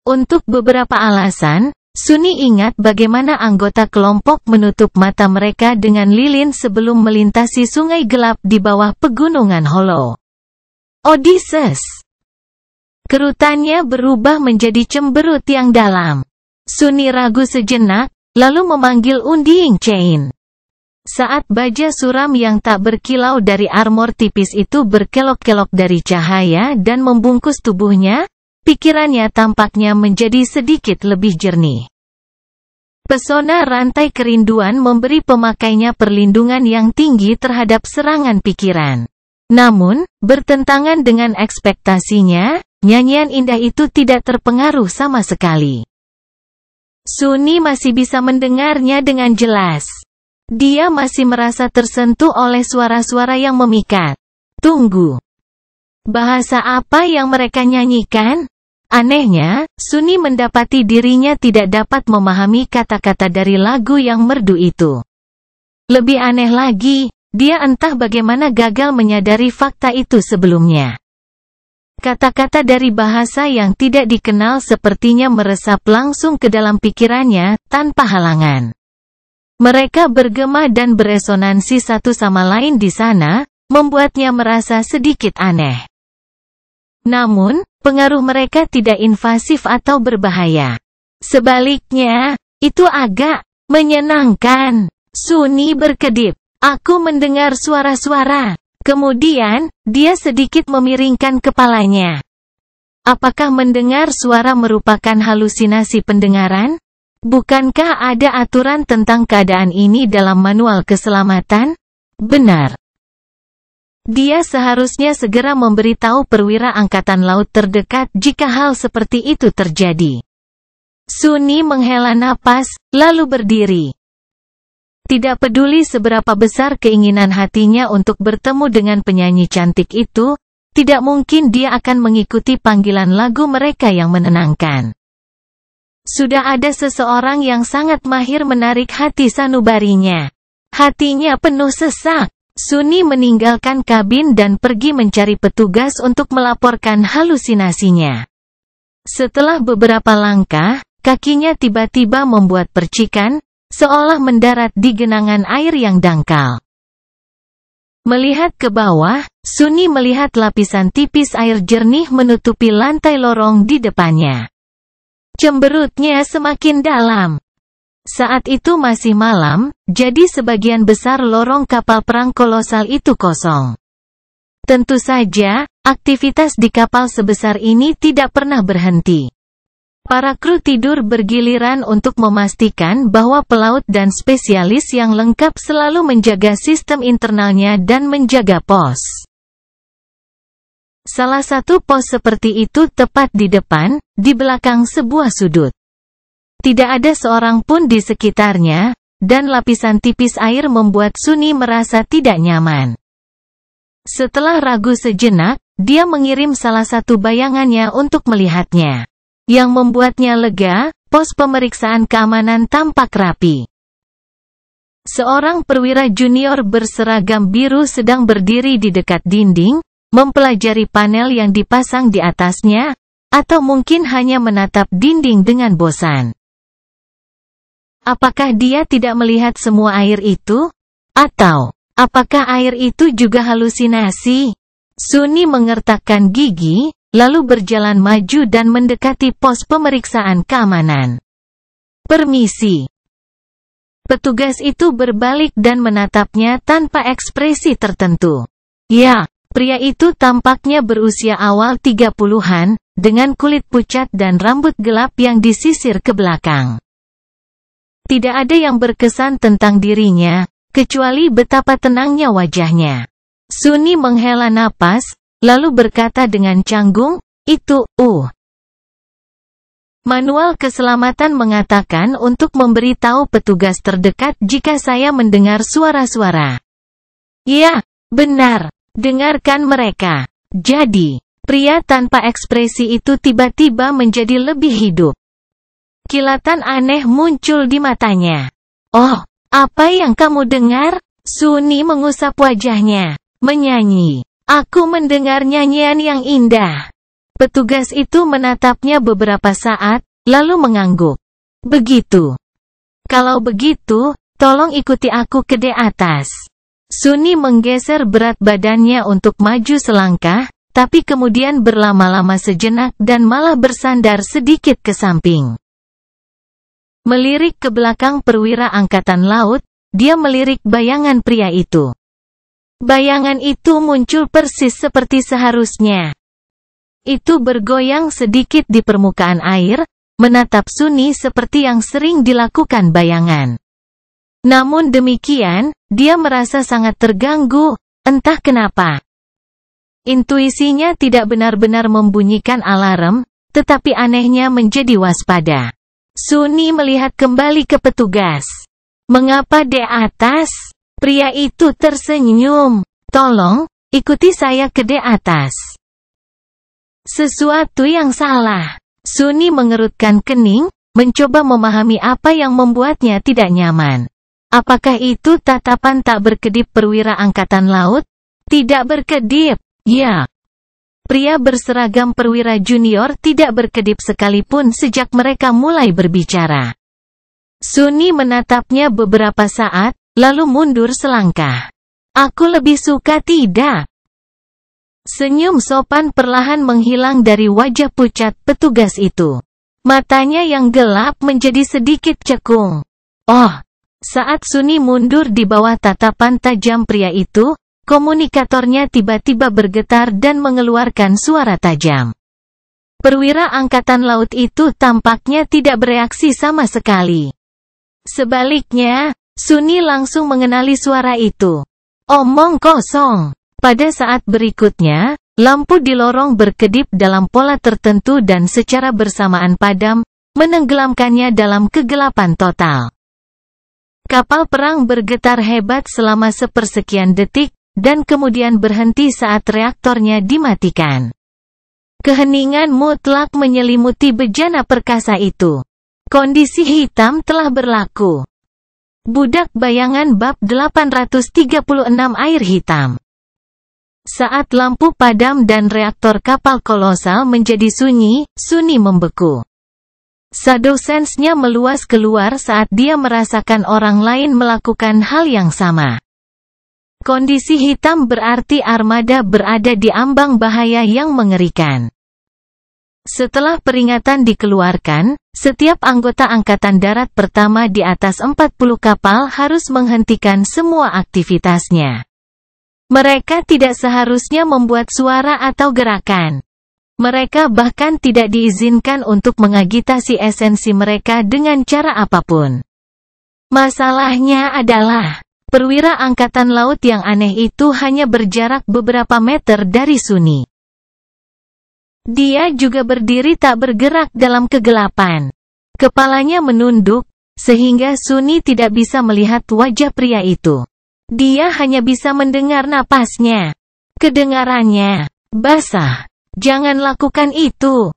Untuk beberapa alasan, Sunni ingat bagaimana anggota kelompok menutup mata mereka dengan lilin sebelum melintasi sungai gelap di bawah pegunungan Hollow. Odysseus. Kerutannya berubah menjadi cemberut yang dalam. Sunni ragu sejenak, lalu memanggil Unding Chain. Saat baja suram yang tak berkilau dari armor tipis itu berkelok-kelok dari cahaya dan membungkus tubuhnya, pikirannya tampaknya menjadi sedikit lebih jernih. Pesona rantai kerinduan memberi pemakainya perlindungan yang tinggi terhadap serangan pikiran. Namun, bertentangan dengan ekspektasinya, nyanyian indah itu tidak terpengaruh sama sekali. Sunni masih bisa mendengarnya dengan jelas. Dia masih merasa tersentuh oleh suara-suara yang memikat. Tunggu. Bahasa apa yang mereka nyanyikan? Anehnya, Sunni mendapati dirinya tidak dapat memahami kata-kata dari lagu yang merdu itu. Lebih aneh lagi, dia entah bagaimana gagal menyadari fakta itu sebelumnya. Kata-kata dari bahasa yang tidak dikenal sepertinya meresap langsung ke dalam pikirannya, tanpa halangan. Mereka bergema dan beresonansi satu sama lain di sana, membuatnya merasa sedikit aneh. Namun, pengaruh mereka tidak invasif atau berbahaya. Sebaliknya, itu agak menyenangkan. Sunni berkedip. Aku mendengar suara-suara. Kemudian, dia sedikit memiringkan kepalanya. Apakah mendengar suara merupakan halusinasi pendengaran? Bukankah ada aturan tentang keadaan ini dalam manual keselamatan? Benar. Dia seharusnya segera memberitahu perwira angkatan laut terdekat jika hal seperti itu terjadi. Sunny menghela napas, lalu berdiri. Tidak peduli seberapa besar keinginan hatinya untuk bertemu dengan penyanyi cantik itu, tidak mungkin dia akan mengikuti panggilan lagu mereka yang menenangkan. Sudah ada seseorang yang sangat mahir menarik hati sanubarinya. Hatinya penuh sesak. Sunny meninggalkan kabin dan pergi mencari petugas untuk melaporkan halusinasinya. Setelah beberapa langkah, kakinya tiba-tiba membuat percikan, seolah mendarat di genangan air yang dangkal. Melihat ke bawah, Sunny melihat lapisan tipis air jernih menutupi lantai lorong di depannya. Cemberutnya semakin dalam. Saat itu masih malam, jadi sebagian besar lorong kapal perang kolosal itu kosong. Tentu saja, aktivitas di kapal sebesar ini tidak pernah berhenti. Para kru tidur bergiliran untuk memastikan bahwa pelaut dan spesialis yang lengkap selalu menjaga sistem internalnya dan menjaga pos. Salah satu pos seperti itu tepat di depan, di belakang sebuah sudut. Tidak ada seorang pun di sekitarnya, dan lapisan tipis air membuat Sunny merasa tidak nyaman. Setelah ragu sejenak, dia mengirim salah satu bayangannya untuk melihatnya. Yang membuatnya lega, pos pemeriksaan keamanan tampak rapi. Seorang perwira junior berseragam biru sedang berdiri di dekat dinding, mempelajari panel yang dipasang di atasnya, atau mungkin hanya menatap dinding dengan bosan. Apakah dia tidak melihat semua air itu? Atau, apakah air itu juga halusinasi? Sunny mengertakkan gigi, lalu berjalan maju dan mendekati pos pemeriksaan keamanan. Permisi. Petugas itu berbalik dan menatapnya tanpa ekspresi tertentu. Ya, pria itu tampaknya berusia awal 30-an, dengan kulit pucat dan rambut gelap yang disisir ke belakang. Tidak ada yang berkesan tentang dirinya, kecuali betapa tenangnya wajahnya. Sunny menghela napas, lalu berkata dengan canggung, itu, Manual keselamatan mengatakan untuk memberitahu petugas terdekat jika saya mendengar suara-suara. Ya, benar, dengarkan mereka. Jadi, pria tanpa ekspresi itu tiba-tiba menjadi lebih hidup. Kilatan aneh muncul di matanya. Oh, apa yang kamu dengar? Sunny mengusap wajahnya, menyanyi. Aku mendengar nyanyian yang indah. Petugas itu menatapnya beberapa saat, lalu mengangguk. Begitu. Kalau begitu, tolong ikuti aku ke atas. Sunny menggeser berat badannya untuk maju selangkah, tapi kemudian berlama-lama sejenak dan malah bersandar sedikit ke samping. Melirik ke belakang perwira angkatan laut, dia melirik bayangan pria itu. Bayangan itu muncul persis seperti seharusnya. Itu bergoyang sedikit di permukaan air, menatap Sunny seperti yang sering dilakukan bayangan. Namun demikian, dia merasa sangat terganggu, entah kenapa. Intuisinya tidak benar-benar membunyikan alarm, tetapi anehnya menjadi waspada. Sunny melihat kembali ke petugas. Mengapa di atas? Pria itu tersenyum. Tolong, ikuti saya ke atas. Sesuatu yang salah. Sunny mengerutkan kening, mencoba memahami apa yang membuatnya tidak nyaman. Apakah itu tatapan tak berkedip perwira angkatan laut? Tidak berkedip. Ya. Pria berseragam perwira junior tidak berkedip sekalipun sejak mereka mulai berbicara. Sunny menatapnya beberapa saat, lalu mundur selangkah. Aku lebih suka tidak. Senyum sopan perlahan menghilang dari wajah pucat petugas itu. Matanya yang gelap menjadi sedikit cekung. Oh, saat Sunny mundur di bawah tatapan tajam pria itu, komunikatornya tiba-tiba bergetar dan mengeluarkan suara tajam. Perwira Angkatan Laut itu tampaknya tidak bereaksi sama sekali. Sebaliknya, Sunny langsung mengenali suara itu. Omong kosong. Pada saat berikutnya, lampu di lorong berkedip dalam pola tertentu dan secara bersamaan padam, menenggelamkannya dalam kegelapan total. Kapal perang bergetar hebat selama sepersekian detik, dan kemudian berhenti saat reaktornya dimatikan. Keheningan mutlak menyelimuti bejana perkasa itu. Kondisi hitam telah berlaku. Budak bayangan bab 836 air hitam. Saat lampu padam dan reaktor kapal kolosal menjadi sunyi, Sunny membeku. Shadow sense-nya meluas keluar saat dia merasakan orang lain melakukan hal yang sama. Kondisi hitam berarti armada berada di ambang bahaya yang mengerikan. Setelah peringatan dikeluarkan, setiap anggota Angkatan Darat Pertama di atas 40 kapal harus menghentikan semua aktivitasnya. Mereka tidak seharusnya membuat suara atau gerakan. Mereka bahkan tidak diizinkan untuk mengagitasi esensi mereka dengan cara apapun. Masalahnya adalah, perwira Angkatan Laut yang aneh itu hanya berjarak beberapa meter dari Sunny. Dia juga berdiri tak bergerak dalam kegelapan. Kepalanya menunduk, sehingga Sunny tidak bisa melihat wajah pria itu. Dia hanya bisa mendengar napasnya. Kedengarannya basah. Jangan lakukan itu.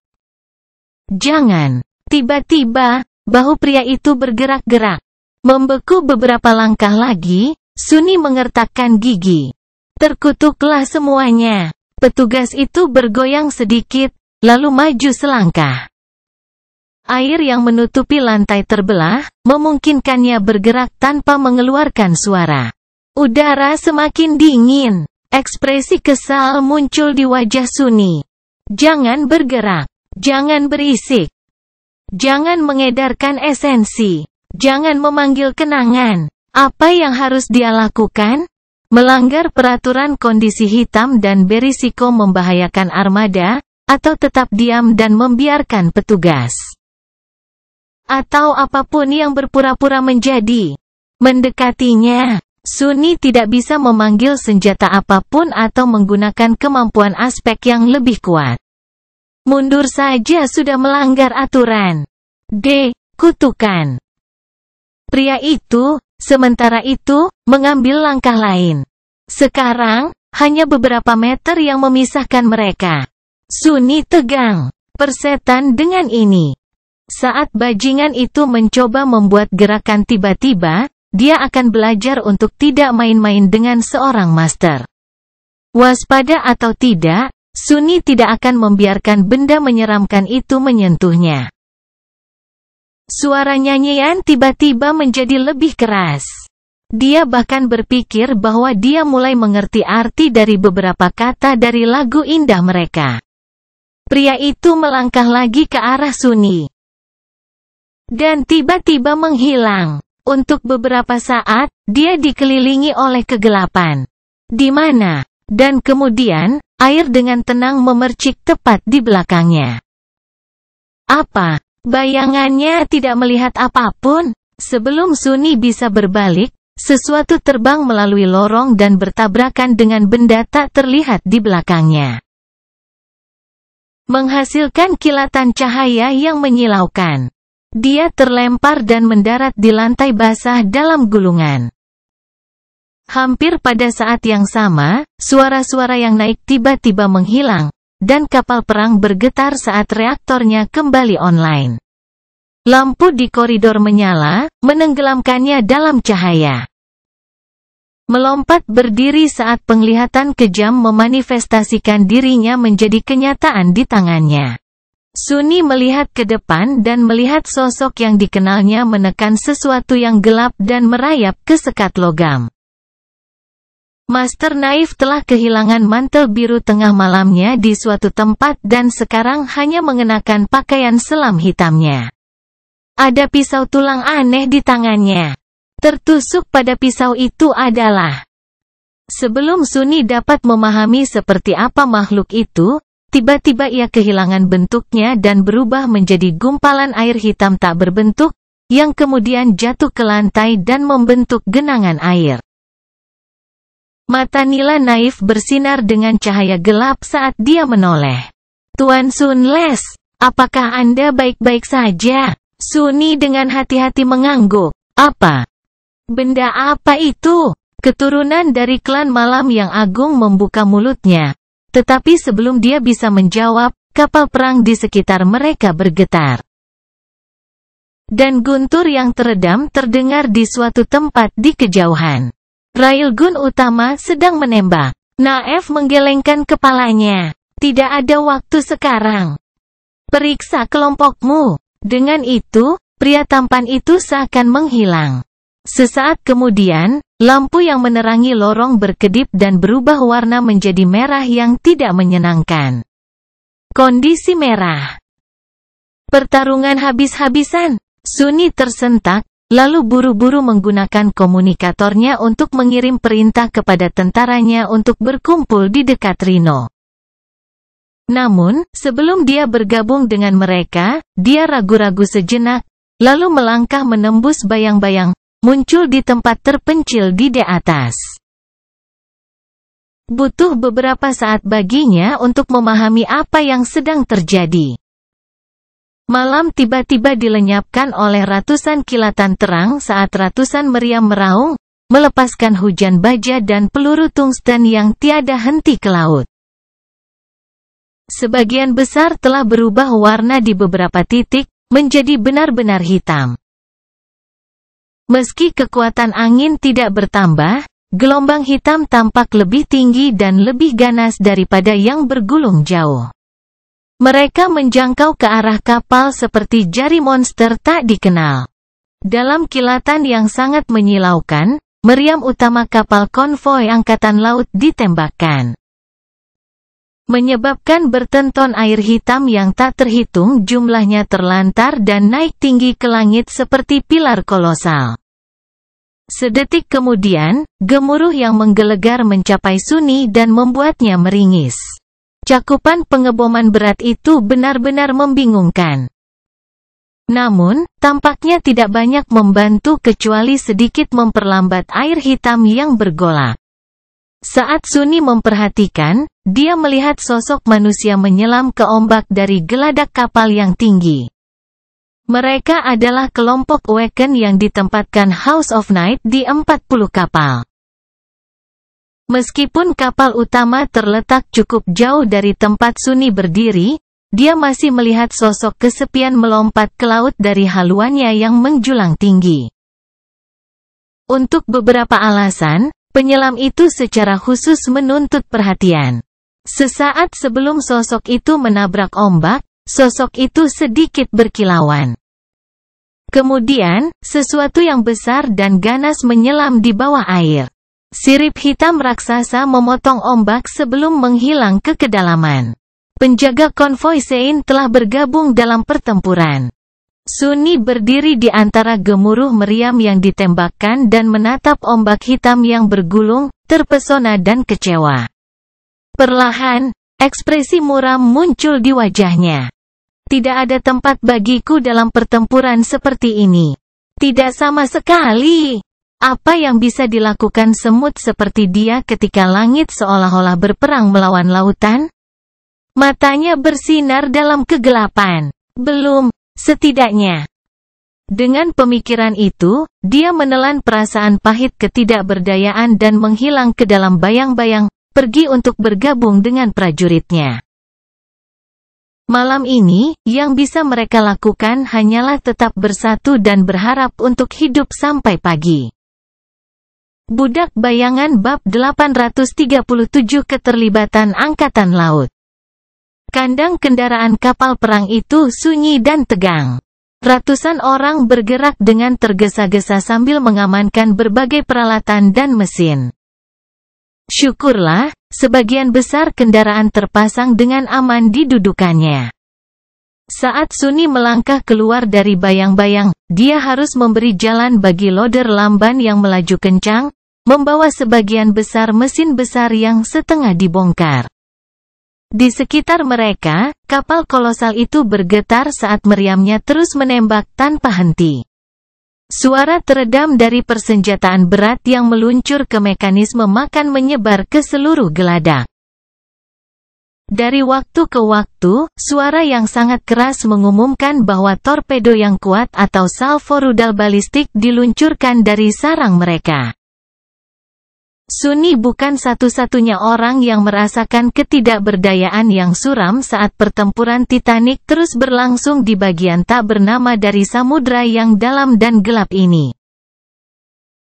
Jangan. Tiba-tiba, bahu pria itu bergerak-gerak. Membeku beberapa langkah lagi, Sunny mengertakkan gigi. Terkutuklah semuanya. Petugas itu bergoyang sedikit, lalu maju selangkah. Air yang menutupi lantai terbelah, memungkinkannya bergerak tanpa mengeluarkan suara. Udara semakin dingin. Ekspresi kesal muncul di wajah Sunny. Jangan bergerak. Jangan berisik. Jangan mengedarkan esensi. Jangan memanggil kenangan. Apa yang harus dia lakukan? Melanggar peraturan kondisi hitam dan berisiko membahayakan armada, atau tetap diam dan membiarkan petugas. Atau apapun yang berpura-pura menjadi. Mendekatinya, Sunny tidak bisa memanggil senjata apapun atau menggunakan kemampuan aspek yang lebih kuat. Mundur saja sudah melanggar aturan. Kutukan. Pria itu, sementara itu, mengambil langkah lain. Sekarang, hanya beberapa meter yang memisahkan mereka. Sunny tegang. Persetan dengan ini. Saat bajingan itu mencoba membuat gerakan tiba-tiba, dia akan belajar untuk tidak main-main dengan seorang master. Waspada atau tidak, Sunny tidak akan membiarkan benda menyeramkan itu menyentuhnya. Suara nyanyian tiba-tiba menjadi lebih keras. Dia bahkan berpikir bahwa dia mulai mengerti arti dari beberapa kata dari lagu indah mereka. Pria itu melangkah lagi ke arah Sunny. Dan tiba-tiba menghilang. Untuk beberapa saat, dia dikelilingi oleh kegelapan. Di mana? Dan kemudian, air dengan tenang memercik tepat di belakangnya. Apa? Bayangannya tidak melihat apapun. Sebelum Sunny bisa berbalik, sesuatu terbang melalui lorong dan bertabrakan dengan benda tak terlihat di belakangnya. Menghasilkan kilatan cahaya yang menyilaukan. Dia terlempar dan mendarat di lantai basah dalam gulungan. Hampir pada saat yang sama, suara-suara yang naik tiba-tiba menghilang, dan kapal perang bergetar saat reaktornya kembali online. Lampu di koridor menyala, menenggelamkannya dalam cahaya. Melompat berdiri saat penglihatan kejam memanifestasikan dirinya menjadi kenyataan di tangannya. Sunny melihat ke depan dan melihat sosok yang dikenalnya menekan sesuatu yang gelap dan merayap ke sekat logam. Master Naif telah kehilangan mantel biru tengah malamnya di suatu tempat dan sekarang hanya mengenakan pakaian selam hitamnya. Ada pisau tulang aneh di tangannya. Tertusuk pada pisau itu adalah. Sebelum Sunny dapat memahami seperti apa makhluk itu, tiba-tiba ia kehilangan bentuknya dan berubah menjadi gumpalan air hitam tak berbentuk, yang kemudian jatuh ke lantai dan membentuk genangan air. Mata Nila naif bersinar dengan cahaya gelap saat dia menoleh. "Tuan Sun Les, apakah Anda baik-baik saja?" Sunyi dengan hati-hati mengangguk. "Apa? Benda apa itu?" Keturunan dari klan malam yang agung membuka mulutnya. Tetapi sebelum dia bisa menjawab, kapal perang di sekitar mereka bergetar. Dan guntur yang teredam terdengar di suatu tempat di kejauhan. Railgun utama sedang menembak. Naef menggelengkan kepalanya. "Tidak ada waktu sekarang. Periksa kelompokmu." Dengan itu, pria tampan itu seakan menghilang. Sesaat kemudian, lampu yang menerangi lorong berkedip dan berubah warna menjadi merah yang tidak menyenangkan. Kondisi merah. Pertarungan habis-habisan. Sunyi tersentak, lalu buru-buru menggunakan komunikatornya untuk mengirim perintah kepada tentaranya untuk berkumpul di dekat Rino. Namun, sebelum dia bergabung dengan mereka, dia ragu-ragu sejenak, lalu melangkah menembus bayang-bayang, muncul di tempat terpencil di atas. Butuh beberapa saat baginya untuk memahami apa yang sedang terjadi. Malam tiba-tiba dilenyapkan oleh ratusan kilatan terang saat ratusan meriam meraung, melepaskan hujan baja dan peluru tungsten yang tiada henti ke laut. Sebagian besar telah berubah warna di beberapa titik, menjadi benar-benar hitam. Meski kekuatan angin tidak bertambah, gelombang hitam tampak lebih tinggi dan lebih ganas daripada yang bergulung jauh. Mereka menjangkau ke arah kapal seperti jari monster tak dikenal. Dalam kilatan yang sangat menyilaukan, meriam utama kapal konvoi angkatan laut ditembakkan. Menyebabkan bertonton air hitam yang tak terhitung jumlahnya terlantar dan naik tinggi ke langit seperti pilar kolosal. Sedetik kemudian, gemuruh yang menggelegar mencapai Sunyi dan membuatnya meringis. Cakupan pengeboman berat itu benar-benar membingungkan. Namun, tampaknya tidak banyak membantu kecuali sedikit memperlambat air hitam yang bergolak. Saat Sunyi memperhatikan, dia melihat sosok manusia menyelam ke ombak dari geladak kapal yang tinggi. Mereka adalah kelompok Awaken yang ditempatkan House of Night di 40 kapal. Meskipun kapal utama terletak cukup jauh dari tempat Sunyi berdiri, dia masih melihat sosok kesepian melompat ke laut dari haluannya yang menjulang tinggi. Untuk beberapa alasan, penyelam itu secara khusus menuntut perhatian. Sesaat sebelum sosok itu menabrak ombak, sosok itu sedikit berkilauan. Kemudian, sesuatu yang besar dan ganas menyelam di bawah air. Sirip hitam raksasa memotong ombak sebelum menghilang ke kedalaman. Penjaga konvoi Sein telah bergabung dalam pertempuran. Sunyi berdiri di antara gemuruh meriam yang ditembakkan dan menatap ombak hitam yang bergulung, terpesona dan kecewa. Perlahan, ekspresi muram muncul di wajahnya. Tidak ada tempat bagiku dalam pertempuran seperti ini. Tidak sama sekali. Apa yang bisa dilakukan semut seperti dia ketika langit seolah-olah berperang melawan lautan? Matanya bersinar dalam kegelapan. Belum, setidaknya. Dengan pemikiran itu, dia menelan perasaan pahit ketidakberdayaan dan menghilang ke dalam bayang-bayang, pergi untuk bergabung dengan prajuritnya. Malam ini, yang bisa mereka lakukan hanyalah tetap bersatu dan berharap untuk hidup sampai pagi. Budak Bayangan Bab 837 Keterlibatan Angkatan Laut. Kandang kendaraan kapal perang itu sunyi dan tegang. Ratusan orang bergerak dengan tergesa-gesa sambil mengamankan berbagai peralatan dan mesin. Syukurlah, sebagian besar kendaraan terpasang dengan aman di dudukannya. Saat Sunyi melangkah keluar dari bayang-bayang, dia harus memberi jalan bagi loader lamban yang melaju kencang, membawa sebagian besar mesin besar yang setengah dibongkar. Di sekitar mereka, kapal kolosal itu bergetar saat meriamnya terus menembak tanpa henti. Suara teredam dari persenjataan berat yang meluncur ke mekanisme makan menyebar ke seluruh geladak. Dari waktu ke waktu, suara yang sangat keras mengumumkan bahwa torpedo yang kuat atau salvo rudal balistik diluncurkan dari sarang mereka. Sunni bukan satu-satunya orang yang merasakan ketidakberdayaan yang suram saat pertempuran Titanic terus berlangsung di bagian tak bernama dari samudra yang dalam dan gelap ini.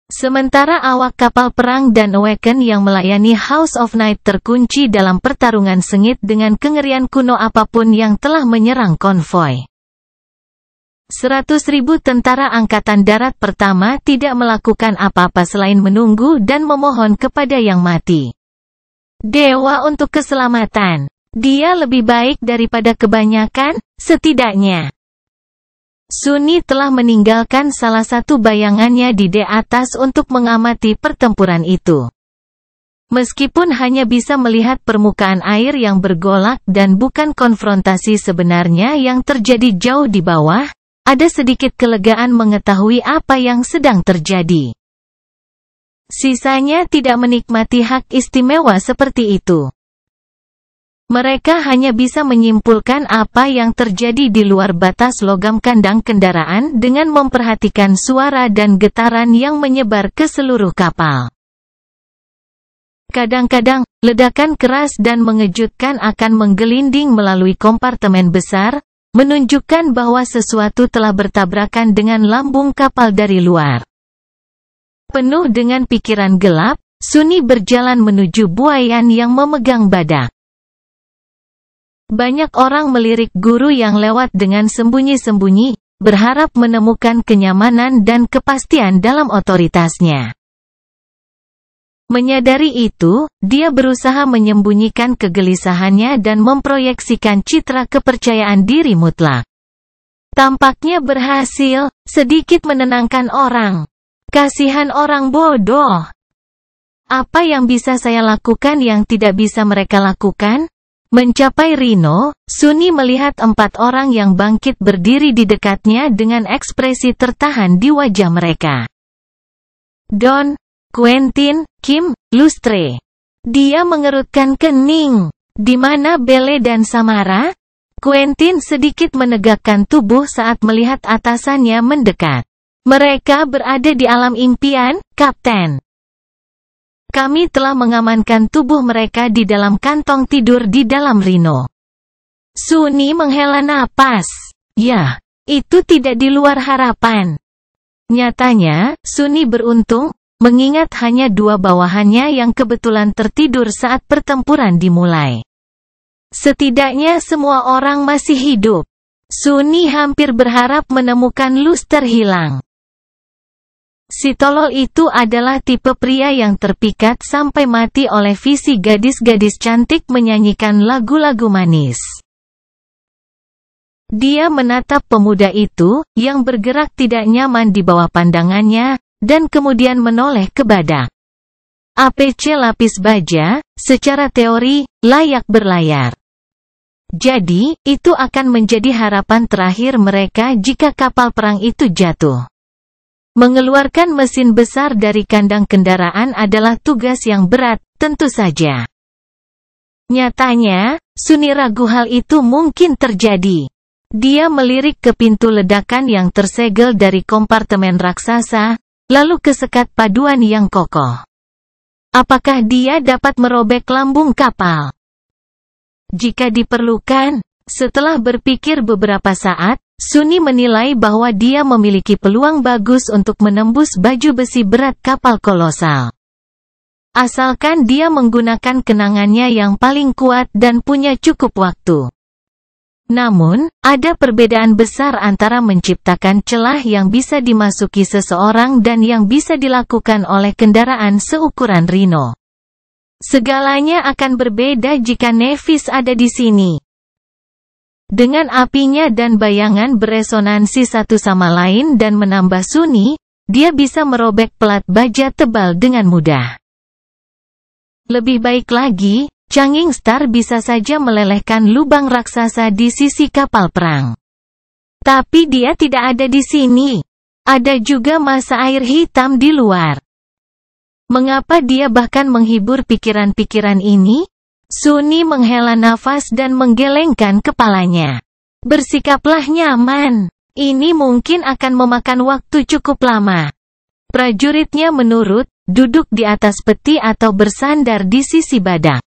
Sementara awak kapal perang dan Awaken yang melayani House of Night terkunci dalam pertarungan sengit dengan kengerian kuno apapun yang telah menyerang konvoi. 100.000 tentara Angkatan Darat Pertama tidak melakukan apa-apa selain menunggu dan memohon kepada Yang Mati Dewa untuk keselamatan. Dia lebih baik daripada kebanyakan, setidaknya. Sunni telah meninggalkan salah satu bayangannya di atas untuk mengamati pertempuran itu. Meskipun hanya bisa melihat permukaan air yang bergolak dan bukan konfrontasi sebenarnya yang terjadi jauh di bawah, ada sedikit kelegaan mengetahui apa yang sedang terjadi. Sisanya tidak menikmati hak istimewa seperti itu. Mereka hanya bisa menyimpulkan apa yang terjadi di luar batas logam kandang kendaraan dengan memperhatikan suara dan getaran yang menyebar ke seluruh kapal. Kadang-kadang, ledakan keras dan mengejutkan akan menggelinding melalui kompartemen besar, menunjukkan bahwa sesuatu telah bertabrakan dengan lambung kapal dari luar. Penuh dengan pikiran gelap, Sunni berjalan menuju buayan yang memegang badak. Banyak orang melirik guru yang lewat dengan sembunyi-sembunyi, berharap menemukan kenyamanan dan kepastian dalam otoritasnya. Menyadari itu, dia berusaha menyembunyikan kegelisahannya dan memproyeksikan citra kepercayaan diri mutlak. Tampaknya berhasil, sedikit menenangkan orang. Kasihan orang bodoh. Apa yang bisa saya lakukan yang tidak bisa mereka lakukan? Mencapai Rhino, Sunni melihat 4 orang yang bangkit berdiri di dekatnya dengan ekspresi tertahan di wajah mereka. Don, Quentin, Kim, Lustre. Dia mengerutkan kening. Di mana Belle dan Samara? Quentin sedikit menegakkan tubuh saat melihat atasannya mendekat. Mereka berada di alam impian, Kapten. Kami telah mengamankan tubuh mereka di dalam kantong tidur di dalam Rhino. Sunni menghela napas. Ya, itu tidak di luar harapan. Nyatanya, Sunni beruntung, mengingat hanya 2 bawahannya yang kebetulan tertidur saat pertempuran dimulai. Setidaknya semua orang masih hidup. Sunni hampir berharap menemukan Lustre hilang. Si tolol itu adalah tipe pria yang terpikat sampai mati oleh visi gadis-gadis cantik menyanyikan lagu-lagu manis. Dia menatap pemuda itu, yang bergerak tidak nyaman di bawah pandangannya, dan kemudian menoleh ke badak. APC lapis baja, secara teori, layak berlayar. Jadi, itu akan menjadi harapan terakhir mereka jika kapal perang itu jatuh. Mengeluarkan mesin besar dari kandang kendaraan adalah tugas yang berat, tentu saja. Nyatanya, Sunni ragu hal itu mungkin terjadi. Dia melirik ke pintu ledakan yang tersegel dari kompartemen raksasa, lalu ke sekat paduan yang kokoh. Apakah dia dapat merobek lambung kapal? Jika diperlukan, setelah berpikir beberapa saat, Sunni menilai bahwa dia memiliki peluang bagus untuk menembus baju besi berat kapal kolosal. Asalkan dia menggunakan kenangannya yang paling kuat dan punya cukup waktu. Namun, ada perbedaan besar antara menciptakan celah yang bisa dimasuki seseorang dan yang bisa dilakukan oleh kendaraan seukuran Rhino. Segalanya akan berbeda jika Nevis ada di sini. Dengan apinya dan bayangan beresonansi satu sama lain dan menambah Sunni, dia bisa merobek pelat baja tebal dengan mudah. Lebih baik lagi, Changing Star bisa saja melelehkan lubang raksasa di sisi kapal perang. Tapi dia tidak ada di sini. Ada juga masa air hitam di luar. Mengapa dia bahkan menghibur pikiran-pikiran ini? Sunni menghela nafas dan menggelengkan kepalanya. Bersikaplah nyaman. Ini mungkin akan memakan waktu cukup lama. Prajuritnya menurut, duduk di atas peti atau bersandar di sisi badak.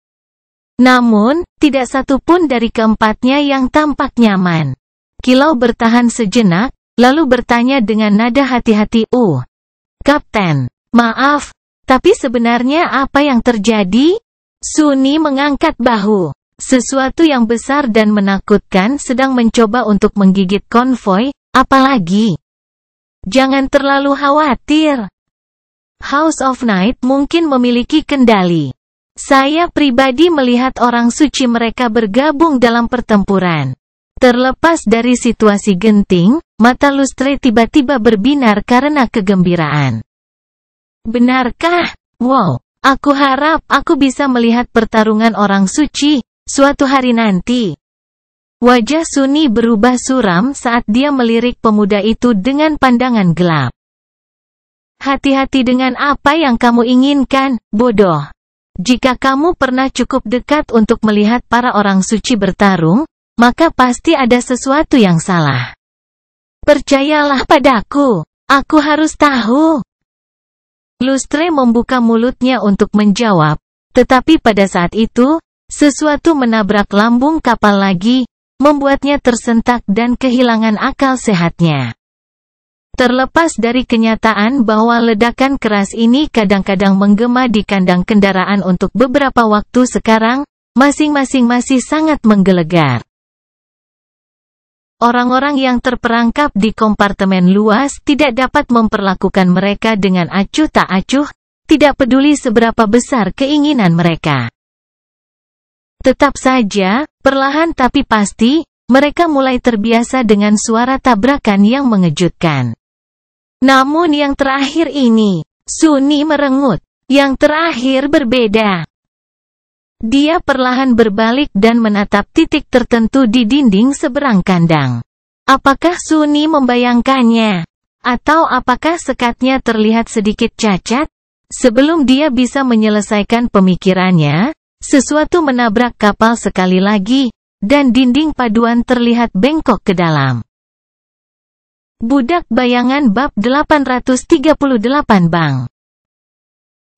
Namun, tidak satu pun dari keempatnya yang tampak nyaman. Kilau bertahan sejenak, lalu bertanya dengan nada hati-hati, Kapten, maaf, tapi sebenarnya apa yang terjadi? Sunni mengangkat bahu. Sesuatu yang besar dan menakutkan sedang mencoba untuk menggigit konvoi, apalagi. Jangan terlalu khawatir. House of Night mungkin memiliki kendali. Saya pribadi melihat orang suci mereka bergabung dalam pertempuran. Terlepas dari situasi genting, mata Lustre tiba-tiba berbinar karena kegembiraan. Benarkah? Wow, aku harap aku bisa melihat pertarungan orang suci, suatu hari nanti. Wajah Sunni berubah suram saat dia melirik pemuda itu dengan pandangan gelap. Hati-hati dengan apa yang kamu inginkan, bodoh. Jika kamu pernah cukup dekat untuk melihat para orang suci bertarung, maka pasti ada sesuatu yang salah. Percayalah padaku, aku harus tahu. Lustre membuka mulutnya untuk menjawab, tetapi pada saat itu, sesuatu menabrak lambung kapal lagi, membuatnya tersentak dan kehilangan akal sehatnya. Terlepas dari kenyataan bahwa ledakan keras ini kadang-kadang menggema di kandang kendaraan untuk beberapa waktu sekarang, masing-masing masih sangat menggelegar. Orang-orang yang terperangkap di kompartemen luas tidak dapat memperlakukan mereka dengan acuh tak acuh, tidak peduli seberapa besar keinginan mereka. Tetap saja, perlahan tapi pasti, mereka mulai terbiasa dengan suara tabrakan yang mengejutkan. Namun yang terakhir ini, Sunni merengut. Yang terakhir berbeda. Dia perlahan berbalik dan menatap titik tertentu di dinding seberang kandang. Apakah Sunni membayangkannya? Atau apakah sekatnya terlihat sedikit cacat? Sebelum dia bisa menyelesaikan pemikirannya, sesuatu menabrak kapal sekali lagi, dan dinding paduan terlihat bengkok ke dalam. Budak Bayangan bab 838 Bang.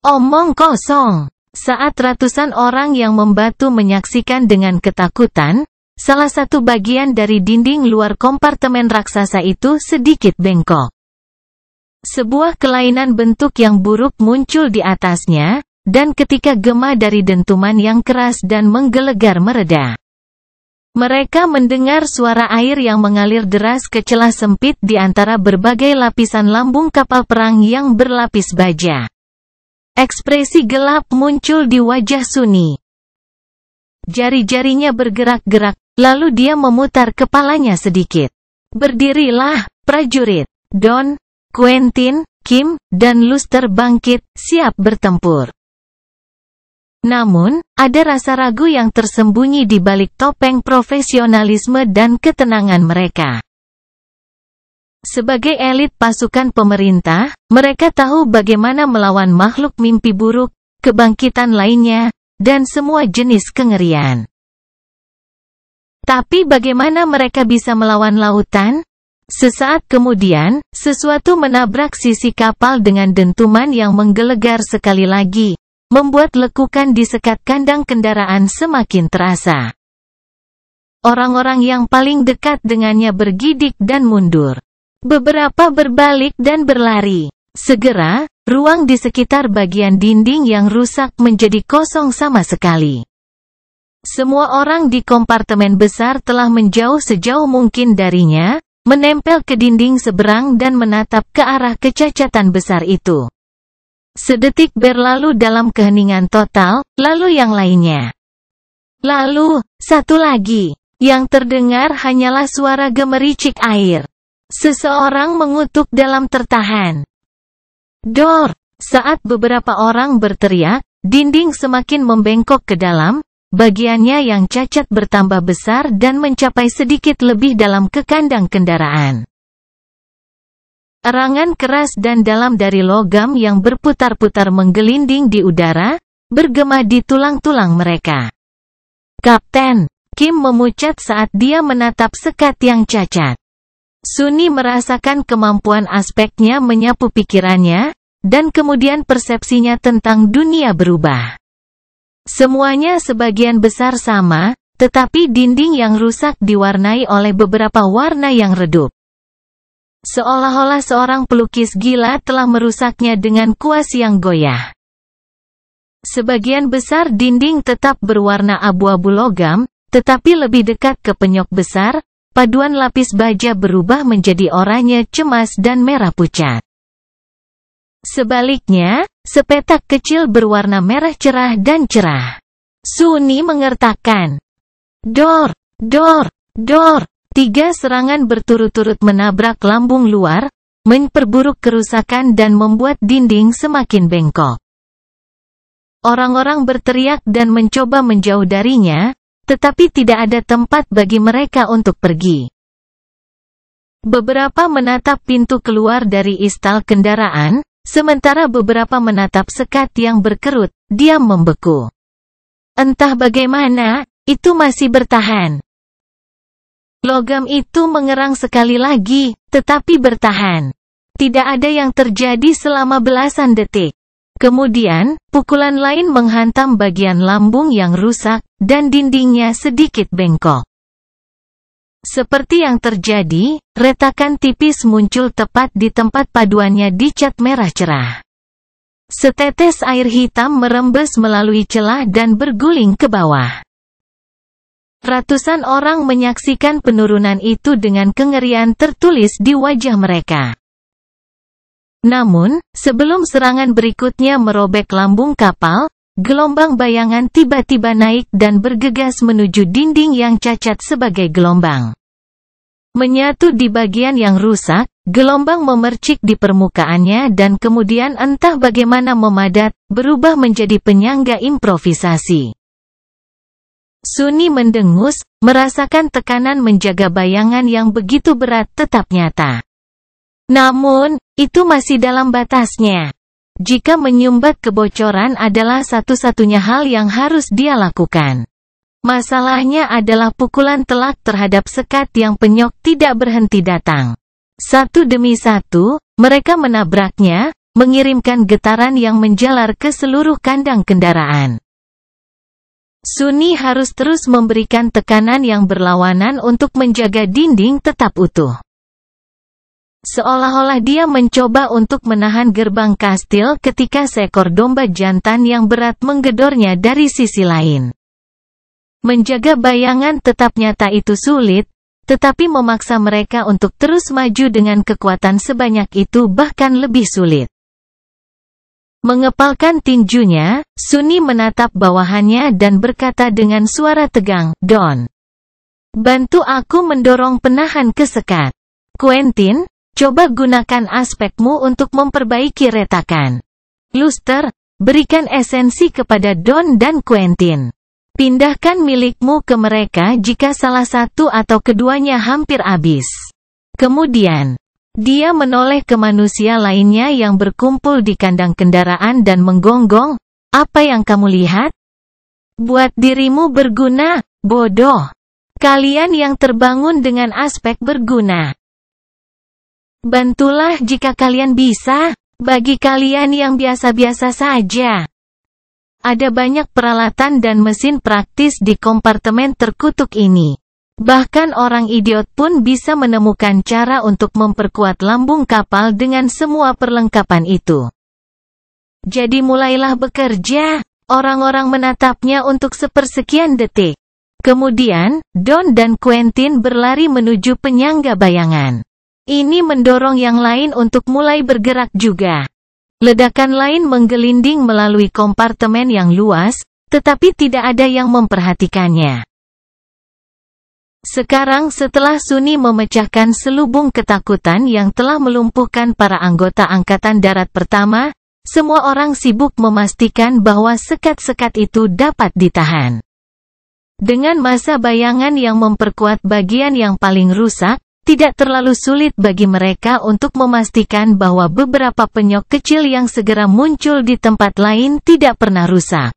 Omong kosong. Saat ratusan orang yang membatu menyaksikan dengan ketakutan, salah satu bagian dari dinding luar kompartemen raksasa itu sedikit bengkok. Sebuah kelainan bentuk yang buruk muncul di atasnya, dan ketika gema dari dentuman yang keras dan menggelegar mereda. Mereka mendengar suara air yang mengalir deras ke celah sempit di antara berbagai lapisan lambung kapal perang yang berlapis baja. Ekspresi gelap muncul di wajah Sunni. Jari-jarinya bergerak-gerak, lalu dia memutar kepalanya sedikit. Berdirilah, prajurit. Don, Quentin, Kim, dan Luster bangkit, siap bertempur. Namun, ada rasa ragu yang tersembunyi di balik topeng profesionalisme dan ketenangan mereka. Sebagai elit pasukan pemerintah, mereka tahu bagaimana melawan makhluk mimpi buruk, kebangkitan lainnya, dan semua jenis kengerian. Tapi bagaimana mereka bisa melawan lautan? Sesaat kemudian, sesuatu menabrak sisi kapal dengan dentuman yang menggelegar sekali lagi, membuat lekukan di sekat kandang kendaraan semakin terasa. Orang-orang yang paling dekat dengannya bergidik dan mundur. Beberapa berbalik dan berlari. Segera, ruang di sekitar bagian dinding yang rusak menjadi kosong sama sekali. Semua orang di kompartemen besar telah menjauh sejauh mungkin darinya, menempel ke dinding seberang dan menatap ke arah kecacatan besar itu. Sedetik berlalu dalam keheningan total, lalu yang lainnya. Lalu, satu lagi. Yang terdengar hanyalah suara gemericik air. Seseorang mengutuk dalam tertahan. Dor! Saat beberapa orang berteriak, dinding semakin membengkok ke dalam, bagiannya yang cacat bertambah besar dan mencapai sedikit lebih dalam ke kandang kendaraan. Erangan keras dan dalam dari logam yang berputar-putar menggelinding di udara, bergema di tulang-tulang mereka. "Kapten," Kim memucat saat dia menatap sekat yang cacat. Sunni merasakan kemampuan aspeknya menyapu pikirannya, dan kemudian persepsinya tentang dunia berubah. Semuanya sebagian besar sama, tetapi dinding yang rusak diwarnai oleh beberapa warna yang redup. Seolah-olah seorang pelukis gila telah merusaknya dengan kuas yang goyah. Sebagian besar dinding tetap berwarna abu-abu logam, tetapi lebih dekat ke penyok besar. Paduan lapis baja berubah menjadi oranye cemas dan merah pucat. Sebaliknya, sepetak kecil berwarna merah cerah dan cerah. Sunni mengertakkan. Dor, dor, dor. 3 serangan berturut-turut menabrak lambung luar, memperburuk kerusakan dan membuat dinding semakin bengkok. Orang-orang berteriak dan mencoba menjauh darinya, tetapi tidak ada tempat bagi mereka untuk pergi. Beberapa menatap pintu keluar dari istal kendaraan, sementara beberapa menatap sekat yang berkerut, diam membeku. Entah bagaimana, itu masih bertahan. Logam itu mengerang sekali lagi, tetapi bertahan. Tidak ada yang terjadi selama belasan detik. Kemudian, pukulan lain menghantam bagian lambung yang rusak, dan dindingnya sedikit bengkok. Seperti yang terjadi, retakan tipis muncul tepat di tempat paduannya dicat merah cerah. Setetes air hitam merembes melalui celah dan berguling ke bawah. Ratusan orang menyaksikan penurunan itu dengan kengerian tertulis di wajah mereka. Namun, sebelum serangan berikutnya merobek lambung kapal, gelombang bayangan tiba-tiba naik dan bergegas menuju dinding yang cacat sebagai gelombang. Menyatu di bagian yang rusak, gelombang memercik di permukaannya dan kemudian entah bagaimana memadat, berubah menjadi penyangga improvisasi. Sunni mendengus, merasakan tekanan menjaga bayangan yang begitu berat tetap nyata. Namun, itu masih dalam batasnya. Jika menyumbat kebocoran adalah satu-satunya hal yang harus dia lakukan. Masalahnya adalah pukulan telak terhadap sekat yang penyok tidak berhenti datang. Satu demi satu, mereka menabraknya, mengirimkan getaran yang menjalar ke seluruh kandang kendaraan. Sunni harus terus memberikan tekanan yang berlawanan untuk menjaga dinding tetap utuh. Seolah-olah dia mencoba untuk menahan gerbang kastil ketika seekor domba jantan yang berat menggedornya dari sisi lain. Menjaga bayangan tetap nyata itu sulit, tetapi memaksa mereka untuk terus maju dengan kekuatan sebanyak itu bahkan lebih sulit. Mengepalkan tinjunya, Sunni menatap bawahannya dan berkata dengan suara tegang, "Don, bantu aku mendorong penahan ke sekat. Quentin, coba gunakan aspekmu untuk memperbaiki retakan. Luster, berikan esensi kepada Don dan Quentin. Pindahkan milikmu ke mereka jika salah satu atau keduanya hampir habis." Kemudian, dia menoleh ke manusia lainnya yang berkumpul di kandang kendaraan dan menggonggong, "Apa yang kamu lihat? Buat dirimu berguna, bodoh. Kalian yang terbangun dengan aspek berguna. Bantulah jika kalian bisa, bagi kalian yang biasa-biasa saja. Ada banyak peralatan dan mesin praktis di kompartemen terkutuk ini. Bahkan orang idiot pun bisa menemukan cara untuk memperkuat lambung kapal dengan semua perlengkapan itu. Jadi mulailah bekerja." Orang-orang menatapnya untuk sepersekian detik. Kemudian, Don dan Quentin berlari menuju penyangga bayangan. Ini mendorong yang lain untuk mulai bergerak juga. Ledakan lain menggelinding melalui kompartemen yang luas, tetapi tidak ada yang memperhatikannya. Sekarang setelah Sunni memecahkan selubung ketakutan yang telah melumpuhkan para anggota Angkatan Darat Pertama, semua orang sibuk memastikan bahwa sekat-sekat itu dapat ditahan. Dengan masa bayangan yang memperkuat bagian yang paling rusak, tidak terlalu sulit bagi mereka untuk memastikan bahwa beberapa penyok kecil yang segera muncul di tempat lain tidak pernah rusak.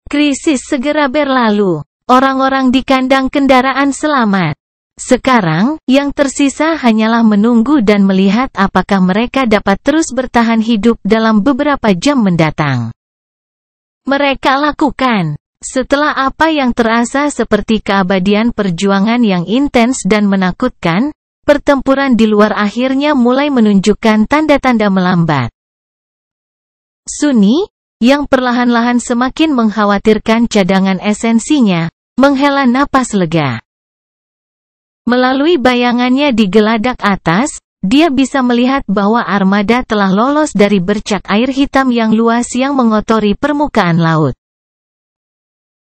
Krisis segera berlalu. Orang-orang di kandang kendaraan selamat. Sekarang, yang tersisa hanyalah menunggu dan melihat apakah mereka dapat terus bertahan hidup dalam beberapa jam mendatang. Mereka lakukan. Setelah apa yang terasa seperti keabadian perjuangan yang intens dan menakutkan, pertempuran di luar akhirnya mulai menunjukkan tanda-tanda melambat. Sunni, yang perlahan-lahan semakin mengkhawatirkan cadangan esensinya, menghela napas lega. Melalui bayangannya di geladak atas, dia bisa melihat bahwa armada telah lolos dari bercak air hitam yang luas yang mengotori permukaan laut.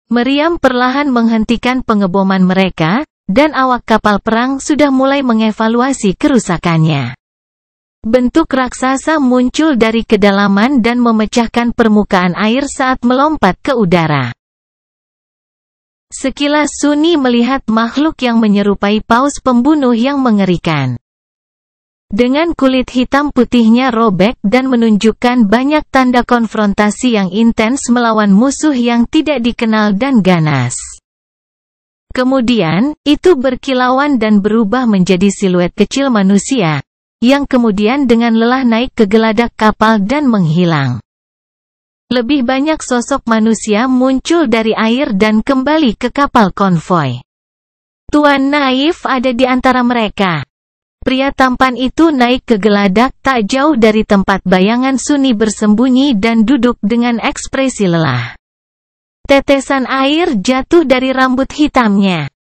Meriam perlahan menghentikan pengeboman mereka, dan awak kapal perang sudah mulai mengevaluasi kerusakannya. Bentuk raksasa muncul dari kedalaman dan memecahkan permukaan air saat melompat ke udara. Sekilas Sunni melihat makhluk yang menyerupai paus pembunuh yang mengerikan. Dengan kulit hitam putihnya robek dan menunjukkan banyak tanda konfrontasi yang intens melawan musuh yang tidak dikenal dan ganas. Kemudian, itu berkilauan dan berubah menjadi siluet kecil manusia, yang kemudian dengan lelah naik ke geladak kapal dan menghilang. Lebih banyak sosok manusia muncul dari air dan kembali ke kapal konvoi. Tuan Naif ada di antara mereka. Pria tampan itu naik ke geladak tak jauh dari tempat bayangan Sunni bersembunyi dan duduk dengan ekspresi lelah. Tetesan air jatuh dari rambut hitamnya.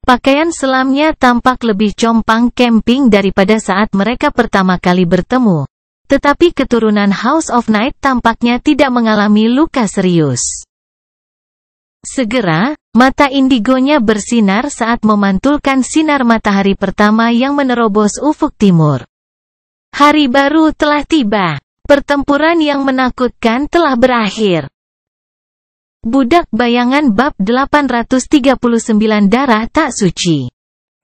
Pakaian selamnya tampak lebih compang camping daripada saat mereka pertama kali bertemu. Tetapi keturunan House of Night tampaknya tidak mengalami luka serius. Segera, mata indigonya bersinar saat memantulkan sinar matahari pertama yang menerobos ufuk timur. Hari baru telah tiba. Pertempuran yang menakutkan telah berakhir. Budak bayangan bab 839 darah tak suci.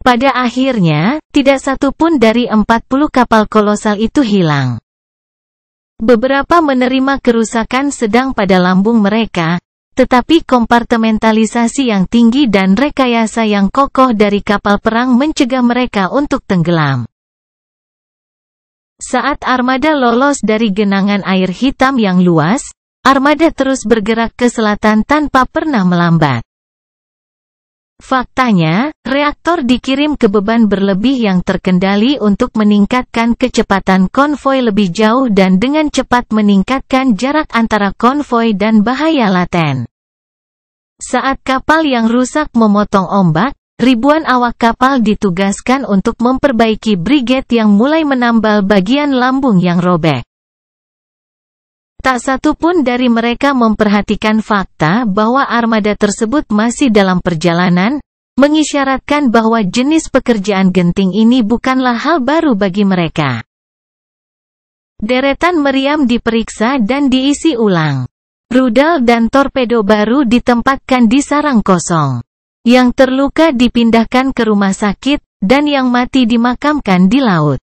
Pada akhirnya, tidak satu pun dari 40 kapal kolosal itu hilang. Beberapa menerima kerusakan sedang pada lambung mereka, tetapi kompartementalisasi yang tinggi dan rekayasa yang kokoh dari kapal perang mencegah mereka untuk tenggelam. Saat armada lolos dari genangan air hitam yang luas, armada terus bergerak ke selatan tanpa pernah melambat. Faktanya, reaktor dikirim ke beban berlebih yang terkendali untuk meningkatkan kecepatan konvoi lebih jauh dan dengan cepat meningkatkan jarak antara konvoi dan bahaya laten. Saat kapal yang rusak memotong ombak, ribuan awak kapal ditugaskan untuk memperbaiki brigade yang mulai menambal bagian lambung yang robek. Tak satu pun dari mereka memperhatikan fakta bahwa armada tersebut masih dalam perjalanan, mengisyaratkan bahwa jenis pekerjaan genting ini bukanlah hal baru bagi mereka. Deretan meriam diperiksa dan diisi ulang. Rudal dan torpedo baru ditempatkan di sarang kosong. Yang terluka dipindahkan ke rumah sakit, dan yang mati dimakamkan di laut.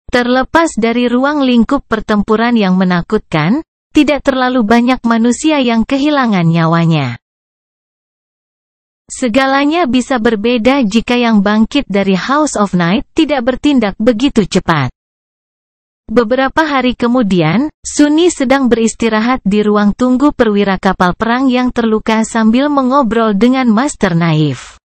Terlepas dari ruang lingkup pertempuran yang menakutkan, tidak terlalu banyak manusia yang kehilangan nyawanya. Segalanya bisa berbeda jika yang bangkit dari House of Night tidak bertindak begitu cepat. Beberapa hari kemudian, Sunni sedang beristirahat di ruang tunggu perwira kapal perang yang terluka sambil mengobrol dengan Master Naif.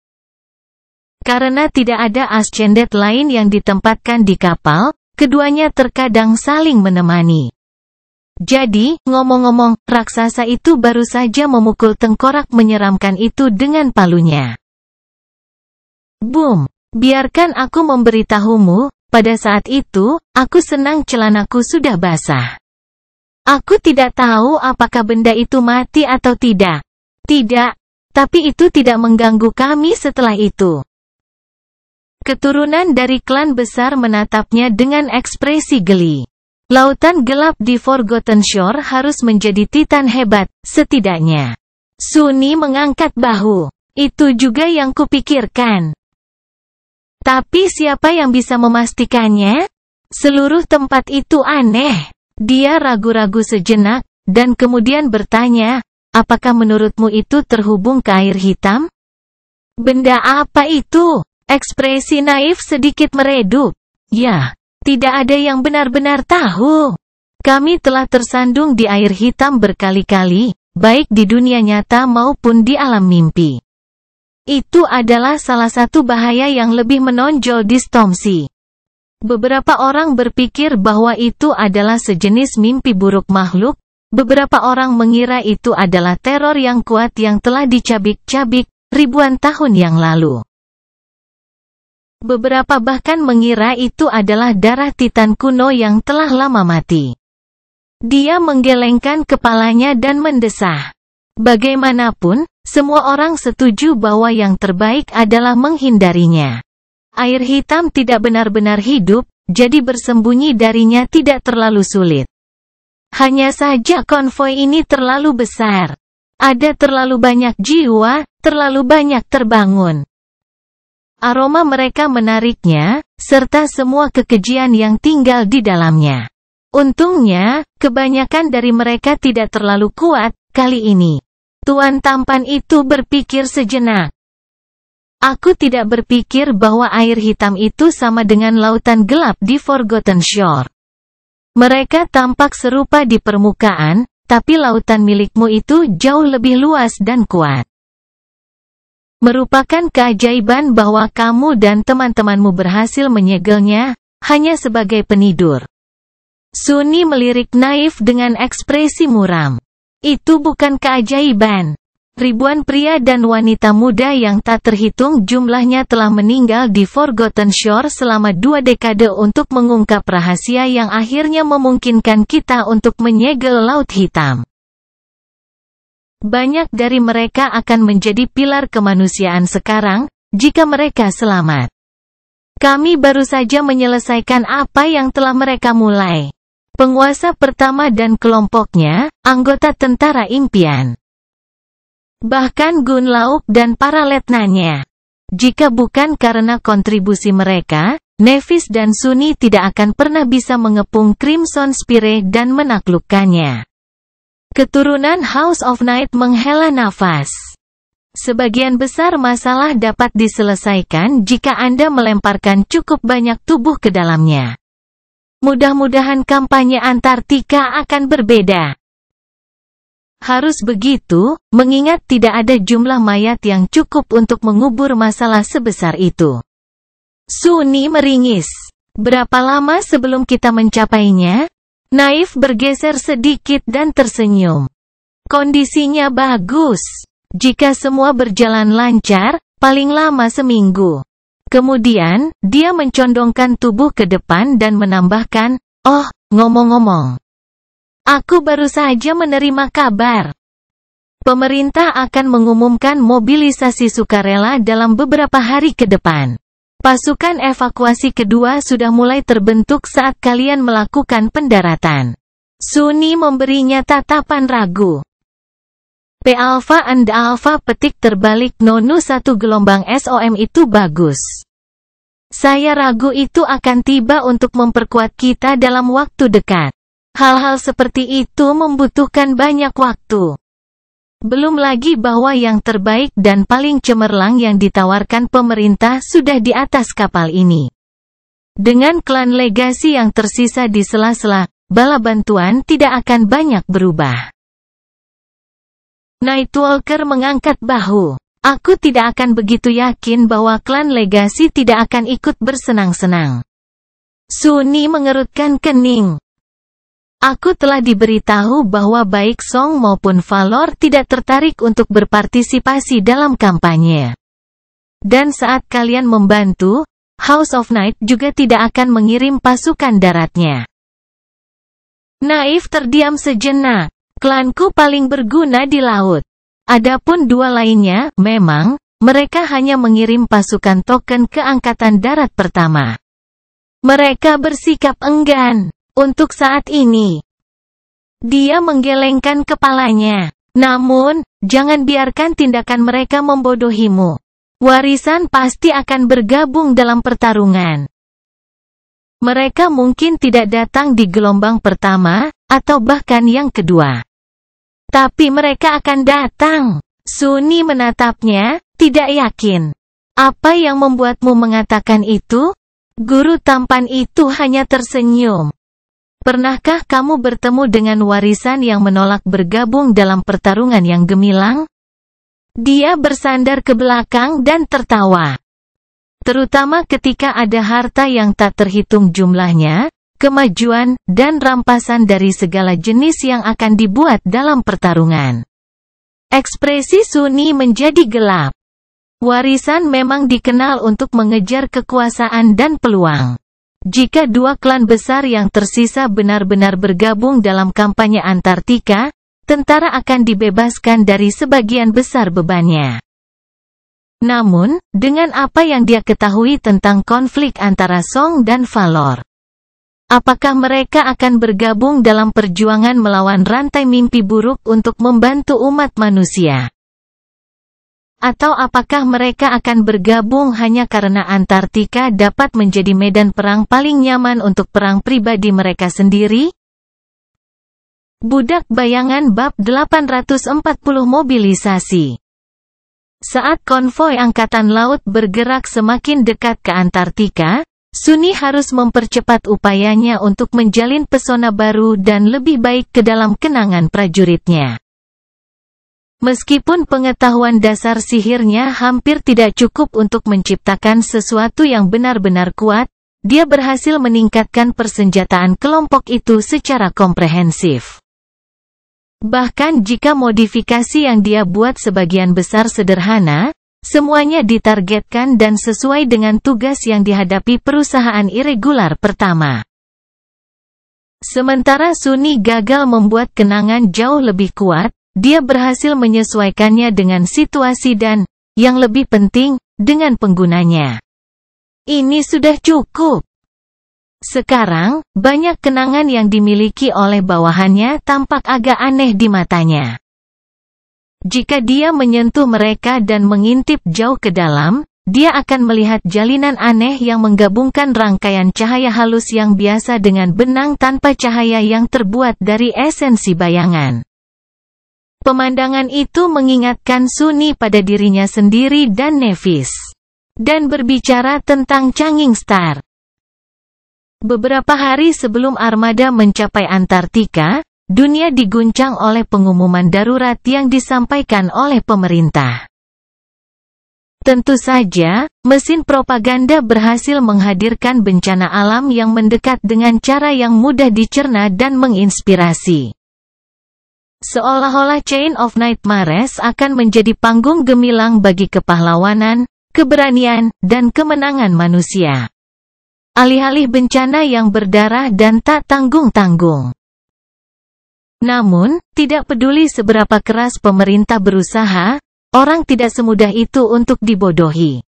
Karena tidak ada ascendet lain yang ditempatkan di kapal, keduanya terkadang saling menemani. Jadi, ngomong-ngomong, raksasa itu baru saja memukul tengkorak menyeramkan itu dengan palunya. Boom! Biarkan aku memberitahumu, pada saat itu, aku senang celanaku sudah basah. Aku tidak tahu apakah benda itu mati atau tidak. Tidak, tapi itu tidak mengganggu kami setelah itu. Keturunan dari klan besar menatapnya dengan ekspresi geli. Lautan gelap di Forgotten Shore harus menjadi titan hebat, setidaknya. Sunni mengangkat bahu. Itu juga yang kupikirkan. Tapi siapa yang bisa memastikannya? Seluruh tempat itu aneh. Dia ragu-ragu sejenak, dan kemudian bertanya, apakah menurutmu itu terhubung ke air hitam? Benda apa itu? Ekspresi Naif sedikit meredup. Ya, tidak ada yang benar-benar tahu. Kami telah tersandung di air hitam berkali-kali, baik di dunia nyata maupun di alam mimpi. Itu adalah salah satu bahaya yang lebih menonjol di Stormsea. Beberapa orang berpikir bahwa itu adalah sejenis mimpi buruk makhluk, beberapa orang mengira itu adalah teror yang kuat yang telah dicabik-cabik ribuan tahun yang lalu. Beberapa bahkan mengira itu adalah darah Titan kuno yang telah lama mati. Dia menggelengkan kepalanya dan mendesah. Bagaimanapun, semua orang setuju bahwa yang terbaik adalah menghindarinya. Air hitam tidak benar-benar hidup, jadi bersembunyi darinya tidak terlalu sulit. Hanya saja konvoi ini terlalu besar. Ada terlalu banyak jiwa, terlalu banyak terbangun. Aroma mereka menariknya, serta semua kekejian yang tinggal di dalamnya. Untungnya, kebanyakan dari mereka tidak terlalu kuat, kali ini. Tuan tampan itu berpikir sejenak. Aku tidak berpikir bahwa air hitam itu sama dengan lautan gelap di Forgotten Shore. Mereka tampak serupa di permukaan, tapi lautan milikmu itu jauh lebih luas dan kuat. Merupakan keajaiban bahwa kamu dan teman-temanmu berhasil menyegelnya, hanya sebagai penidur. Sunni melirik Naif dengan ekspresi muram. Itu bukan keajaiban. Ribuan pria dan wanita muda yang tak terhitung jumlahnya telah meninggal di Forgotten Shore selama 2 dekade untuk mengungkap rahasia yang akhirnya memungkinkan kita untuk menyegel Laut Hitam. Banyak dari mereka akan menjadi pilar kemanusiaan sekarang, jika mereka selamat. Kami baru saja menyelesaikan apa yang telah mereka mulai. Penguasa pertama dan kelompoknya, anggota tentara impian. Bahkan Gun Lauk dan para letnanya. Jika bukan karena kontribusi mereka, Nevis dan Sunni tidak akan pernah bisa mengepung Crimson Spire dan menaklukkannya. Keturunan House of Night menghela nafas. Sebagian besar masalah dapat diselesaikan jika Anda melemparkan cukup banyak tubuh ke dalamnya. Mudah-mudahan kampanye Antartika akan berbeda. Harus begitu, mengingat tidak ada jumlah mayat yang cukup untuk mengubur masalah sebesar itu. Sunni meringis. Berapa lama sebelum kita mencapainya? Naif bergeser sedikit dan tersenyum. Kondisinya bagus. Jika semua berjalan lancar, paling lama seminggu. Kemudian, dia mencondongkan tubuh ke depan dan menambahkan, "Oh, ngomong-ngomong. Aku baru saja menerima kabar. Pemerintah akan mengumumkan mobilisasi sukarela dalam beberapa hari ke depan. Pasukan evakuasi kedua sudah mulai terbentuk saat kalian melakukan pendaratan." Sunni memberinya tatapan ragu. P Alpha and Alpha petik terbalik Nonu 1 gelombang SOM itu bagus. Saya ragu itu akan tiba untuk memperkuat kita dalam waktu dekat. Hal-hal seperti itu membutuhkan banyak waktu. Belum lagi bahwa yang terbaik dan paling cemerlang yang ditawarkan pemerintah sudah di atas kapal ini. Dengan klan legasi yang tersisa di sela-sela, bala bantuan tidak akan banyak berubah. Nightwalker mengangkat bahu. Aku tidak akan begitu yakin bahwa klan legasi tidak akan ikut bersenang-senang. Sunni mengerutkan kening. Aku telah diberitahu bahwa baik Song maupun Valor tidak tertarik untuk berpartisipasi dalam kampanye. Dan saat kalian membantu, House of Night juga tidak akan mengirim pasukan daratnya. Naif terdiam sejenak. Klanku paling berguna di laut. Adapun dua lainnya, memang, mereka hanya mengirim pasukan token ke Angkatan Darat pertama. Mereka bersikap enggan. Untuk saat ini. Dia menggelengkan kepalanya. Namun, jangan biarkan tindakan mereka membodohimu. Warisan pasti akan bergabung dalam pertarungan. Mereka mungkin tidak datang di gelombang pertama, atau bahkan yang kedua. Tapi mereka akan datang. Sunni menatapnya, tidak yakin. Apa yang membuatmu mengatakan itu? Guru tampan itu hanya tersenyum. Pernahkah kamu bertemu dengan warisan yang menolak bergabung dalam pertarungan yang gemilang? Dia bersandar ke belakang dan tertawa. Terutama ketika ada harta yang tak terhitung jumlahnya, kemajuan, dan rampasan dari segala jenis yang akan dibuat dalam pertarungan. Ekspresi Sunni menjadi gelap. Warisan memang dikenal untuk mengejar kekuasaan dan peluang. Jika dua klan besar yang tersisa benar-benar bergabung dalam kampanye Antartika, tentara akan dibebaskan dari sebagian besar bebannya. Namun, dengan apa yang dia ketahui tentang konflik antara Song dan Valor, apakah mereka akan bergabung dalam perjuangan melawan rantai mimpi buruk untuk membantu umat manusia? Atau apakah mereka akan bergabung hanya karena Antartika dapat menjadi medan perang paling nyaman untuk perang pribadi mereka sendiri? Budak Bayangan Bab 840 Mobilisasi. Saat konvoi Angkatan Laut bergerak semakin dekat ke Antartika, Sunni harus mempercepat upayanya untuk menjalin pesona baru dan lebih baik ke dalam kenangan prajuritnya. Meskipun pengetahuan dasar sihirnya hampir tidak cukup untuk menciptakan sesuatu yang benar-benar kuat, dia berhasil meningkatkan persenjataan kelompok itu secara komprehensif. Bahkan jika modifikasi yang dia buat sebagian besar sederhana, semuanya ditargetkan dan sesuai dengan tugas yang dihadapi perusahaan irregular pertama. Sementara Sunni gagal membuat kenangan jauh lebih kuat, dia berhasil menyesuaikannya dengan situasi dan, yang lebih penting, dengan penggunanya. Ini sudah cukup. Sekarang, banyak kenangan yang dimiliki oleh bawahannya tampak agak aneh di matanya. Jika dia menyentuh mereka dan mengintip jauh ke dalam, dia akan melihat jalinan aneh yang menggabungkan rangkaian cahaya halus yang biasa dengan benang tanpa cahaya yang terbuat dari esensi bayangan. Pemandangan itu mengingatkan Sunni pada dirinya sendiri dan Nevis. Dan berbicara tentang Changing Star. Beberapa hari sebelum armada mencapai Antartika, dunia diguncang oleh pengumuman darurat yang disampaikan oleh pemerintah. Tentu saja, mesin propaganda berhasil menghadirkan bencana alam yang mendekat dengan cara yang mudah dicerna dan menginspirasi. Seolah-olah Chain of Nightmares akan menjadi panggung gemilang bagi kepahlawanan, keberanian, dan kemenangan manusia. Alih-alih bencana yang berdarah dan tak tanggung-tanggung. Namun, tidak peduli seberapa keras pemerintah berusaha, orang tidak semudah itu untuk dibodohi.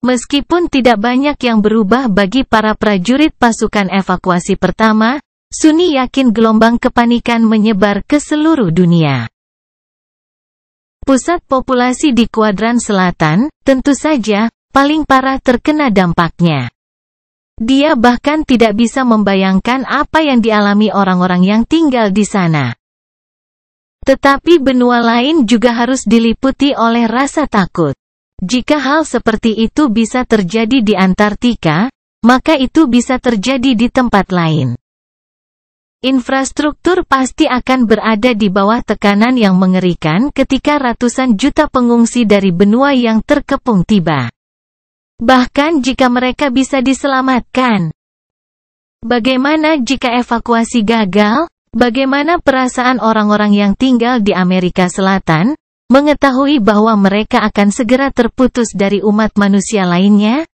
Meskipun tidak banyak yang berubah bagi para prajurit pasukan evakuasi pertama, Sunni yakin gelombang kepanikan menyebar ke seluruh dunia. Pusat populasi di kuadran selatan, tentu saja, paling parah terkena dampaknya. Dia bahkan tidak bisa membayangkan apa yang dialami orang-orang yang tinggal di sana. Tetapi benua lain juga harus diliputi oleh rasa takut. Jika hal seperti itu bisa terjadi di Antartika, maka itu bisa terjadi di tempat lain. Infrastruktur pasti akan berada di bawah tekanan yang mengerikan ketika ratusan juta pengungsi dari benua yang terkepung tiba. Bahkan jika mereka bisa diselamatkan. Bagaimana jika evakuasi gagal? Bagaimana perasaan orang-orang yang tinggal di Amerika Selatan, mengetahui bahwa mereka akan segera terputus dari umat manusia lainnya?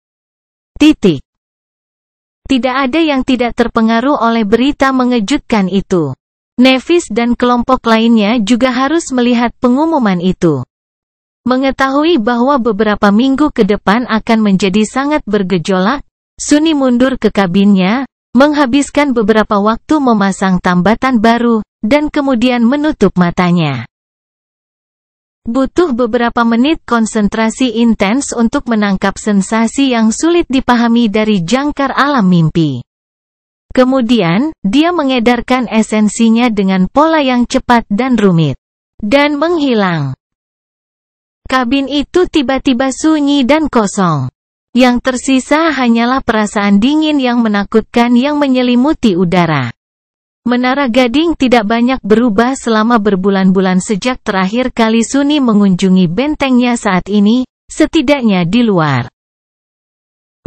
Tidak ada yang tidak terpengaruh oleh berita mengejutkan itu. Nevis dan kelompok lainnya juga harus melihat pengumuman itu. Mengetahui bahwa beberapa minggu ke depan akan menjadi sangat bergejolak, Sunni mundur ke kabinnya, menghabiskan beberapa waktu memasang tambatan baru, dan kemudian menutup matanya. Butuh beberapa menit konsentrasi intens untuk menangkap sensasi yang sulit dipahami dari jangkar alam mimpi. Kemudian, dia mengedarkan esensinya dengan pola yang cepat dan rumit. Dan menghilang. Kabin itu tiba-tiba sunyi dan kosong. Yang tersisa hanyalah perasaan dingin yang menakutkan yang menyelimuti udara. Menara Gading tidak banyak berubah selama berbulan-bulan sejak terakhir kali Sunni mengunjungi bentengnya saat ini, setidaknya di luar.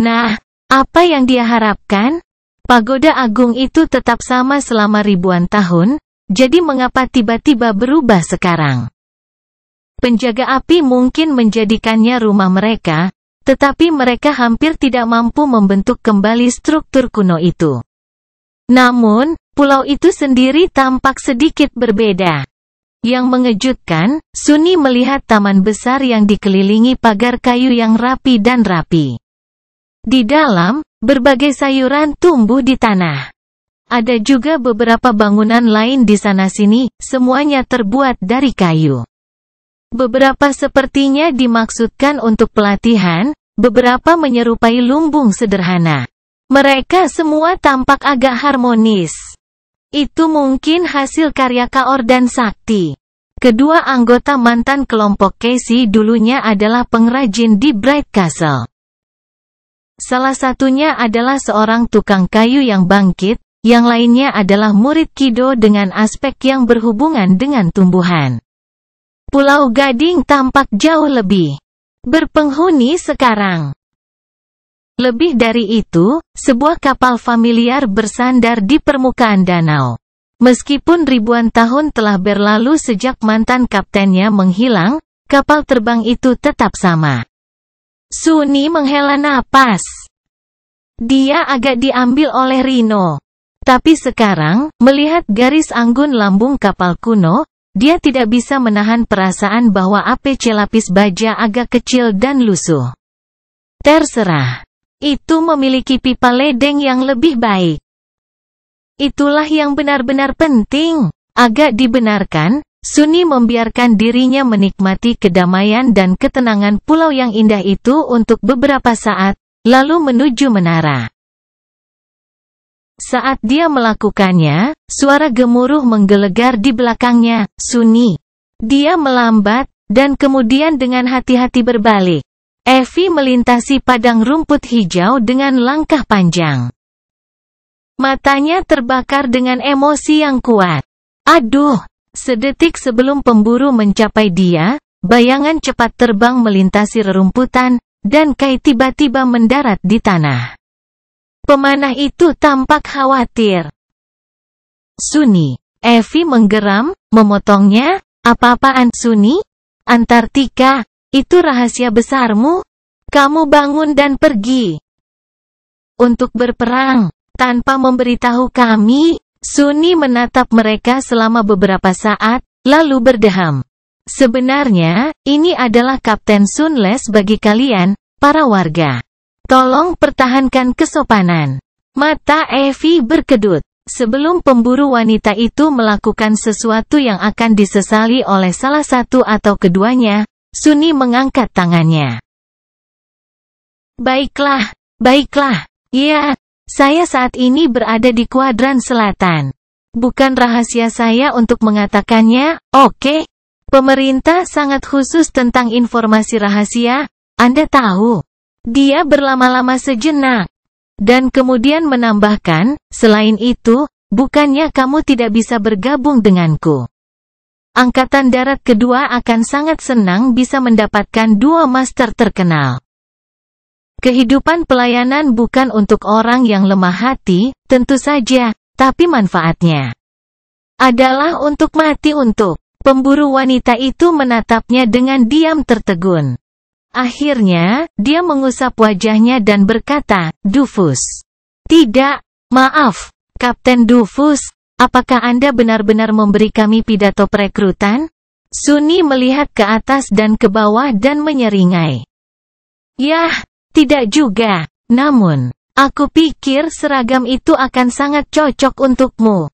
Nah, apa yang dia harapkan? Pagoda agung itu tetap sama selama ribuan tahun, jadi mengapa tiba-tiba berubah sekarang? Penjaga api mungkin menjadikannya rumah mereka, tetapi mereka hampir tidak mampu membentuk kembali struktur kuno itu. Namun, pulau itu sendiri tampak sedikit berbeda. Yang mengejutkan, Sunni melihat taman besar yang dikelilingi pagar kayu yang rapi dan rapi. Di dalam, berbagai sayuran tumbuh di tanah. Ada juga beberapa bangunan lain di sana-sini, semuanya terbuat dari kayu. Beberapa sepertinya dimaksudkan untuk pelatihan, beberapa menyerupai lumbung sederhana. Mereka semua tampak agak harmonis. Itu mungkin hasil karya Kaor dan Sakti. Kedua anggota mantan kelompok Casey dulunya adalah pengrajin di Bright Castle. Salah satunya adalah seorang tukang kayu yang bangkit, yang lainnya adalah murid Kido dengan aspek yang berhubungan dengan tumbuhan. Pulau Gading tampak jauh lebih berpenghuni sekarang. Lebih dari itu, sebuah kapal familiar bersandar di permukaan danau. Meskipun ribuan tahun telah berlalu sejak mantan kaptennya menghilang, kapal terbang itu tetap sama. Sunni menghela napas. Dia agak diambil oleh Rino. Tapi sekarang, melihat garis anggun lambung kapal kuno, dia tidak bisa menahan perasaan bahwa APC lapis baja agak kecil dan lusuh. Terserah. Itu memiliki pipa ledeng yang lebih baik. Itulah yang benar-benar penting. Agak dibenarkan, Sunni membiarkan dirinya menikmati kedamaian dan ketenangan pulau yang indah itu untuk beberapa saat, lalu menuju menara. Saat dia melakukannya, suara gemuruh menggelegar di belakangnya. Sunni. Dia melambat, dan kemudian dengan hati-hati berbalik. Evie melintasi padang rumput hijau dengan langkah panjang. Matanya terbakar dengan emosi yang kuat. Aduh! Sedetik sebelum pemburu mencapai dia, bayangan cepat terbang melintasi rerumputan, dan Kai tiba-tiba mendarat di tanah. Pemanah itu tampak khawatir. Sunni. Evie menggeram, memotongnya. Apa-apaan Sunni? Antartika. Itu rahasia besarmu? Kamu bangun dan pergi. Untuk berperang, tanpa memberitahu kami. Sunni menatap mereka selama beberapa saat, lalu berdeham. Sebenarnya, ini adalah Kapten Sunless bagi kalian, para warga. Tolong pertahankan kesopanan. Mata Evie berkedut. Sebelum pemburu wanita itu melakukan sesuatu yang akan disesali oleh salah satu atau keduanya, Sunni mengangkat tangannya. Baiklah, baiklah. Ya, saya saat ini berada di kuadran selatan. Bukan rahasia saya untuk mengatakannya, oke? Pemerintah sangat khusus tentang informasi rahasia, Anda tahu. Dia berlama-lama sejenak. Dan kemudian menambahkan, selain itu, bukannya kamu tidak bisa bergabung denganku. Angkatan Darat kedua akan sangat senang bisa mendapatkan dua master terkenal. Kehidupan pelayanan bukan untuk orang yang lemah hati, tentu saja, tapi manfaatnya adalah untuk mati untuk. Pemburu wanita itu menatapnya dengan diam tertegun. Akhirnya, dia mengusap wajahnya dan berkata, Dufus. Tidak, maaf, Kapten Dufus. Apakah Anda benar-benar memberi kami pidato perekrutan? Sunni melihat ke atas dan ke bawah dan menyeringai. Yah, tidak juga. Namun, aku pikir seragam itu akan sangat cocok untukmu.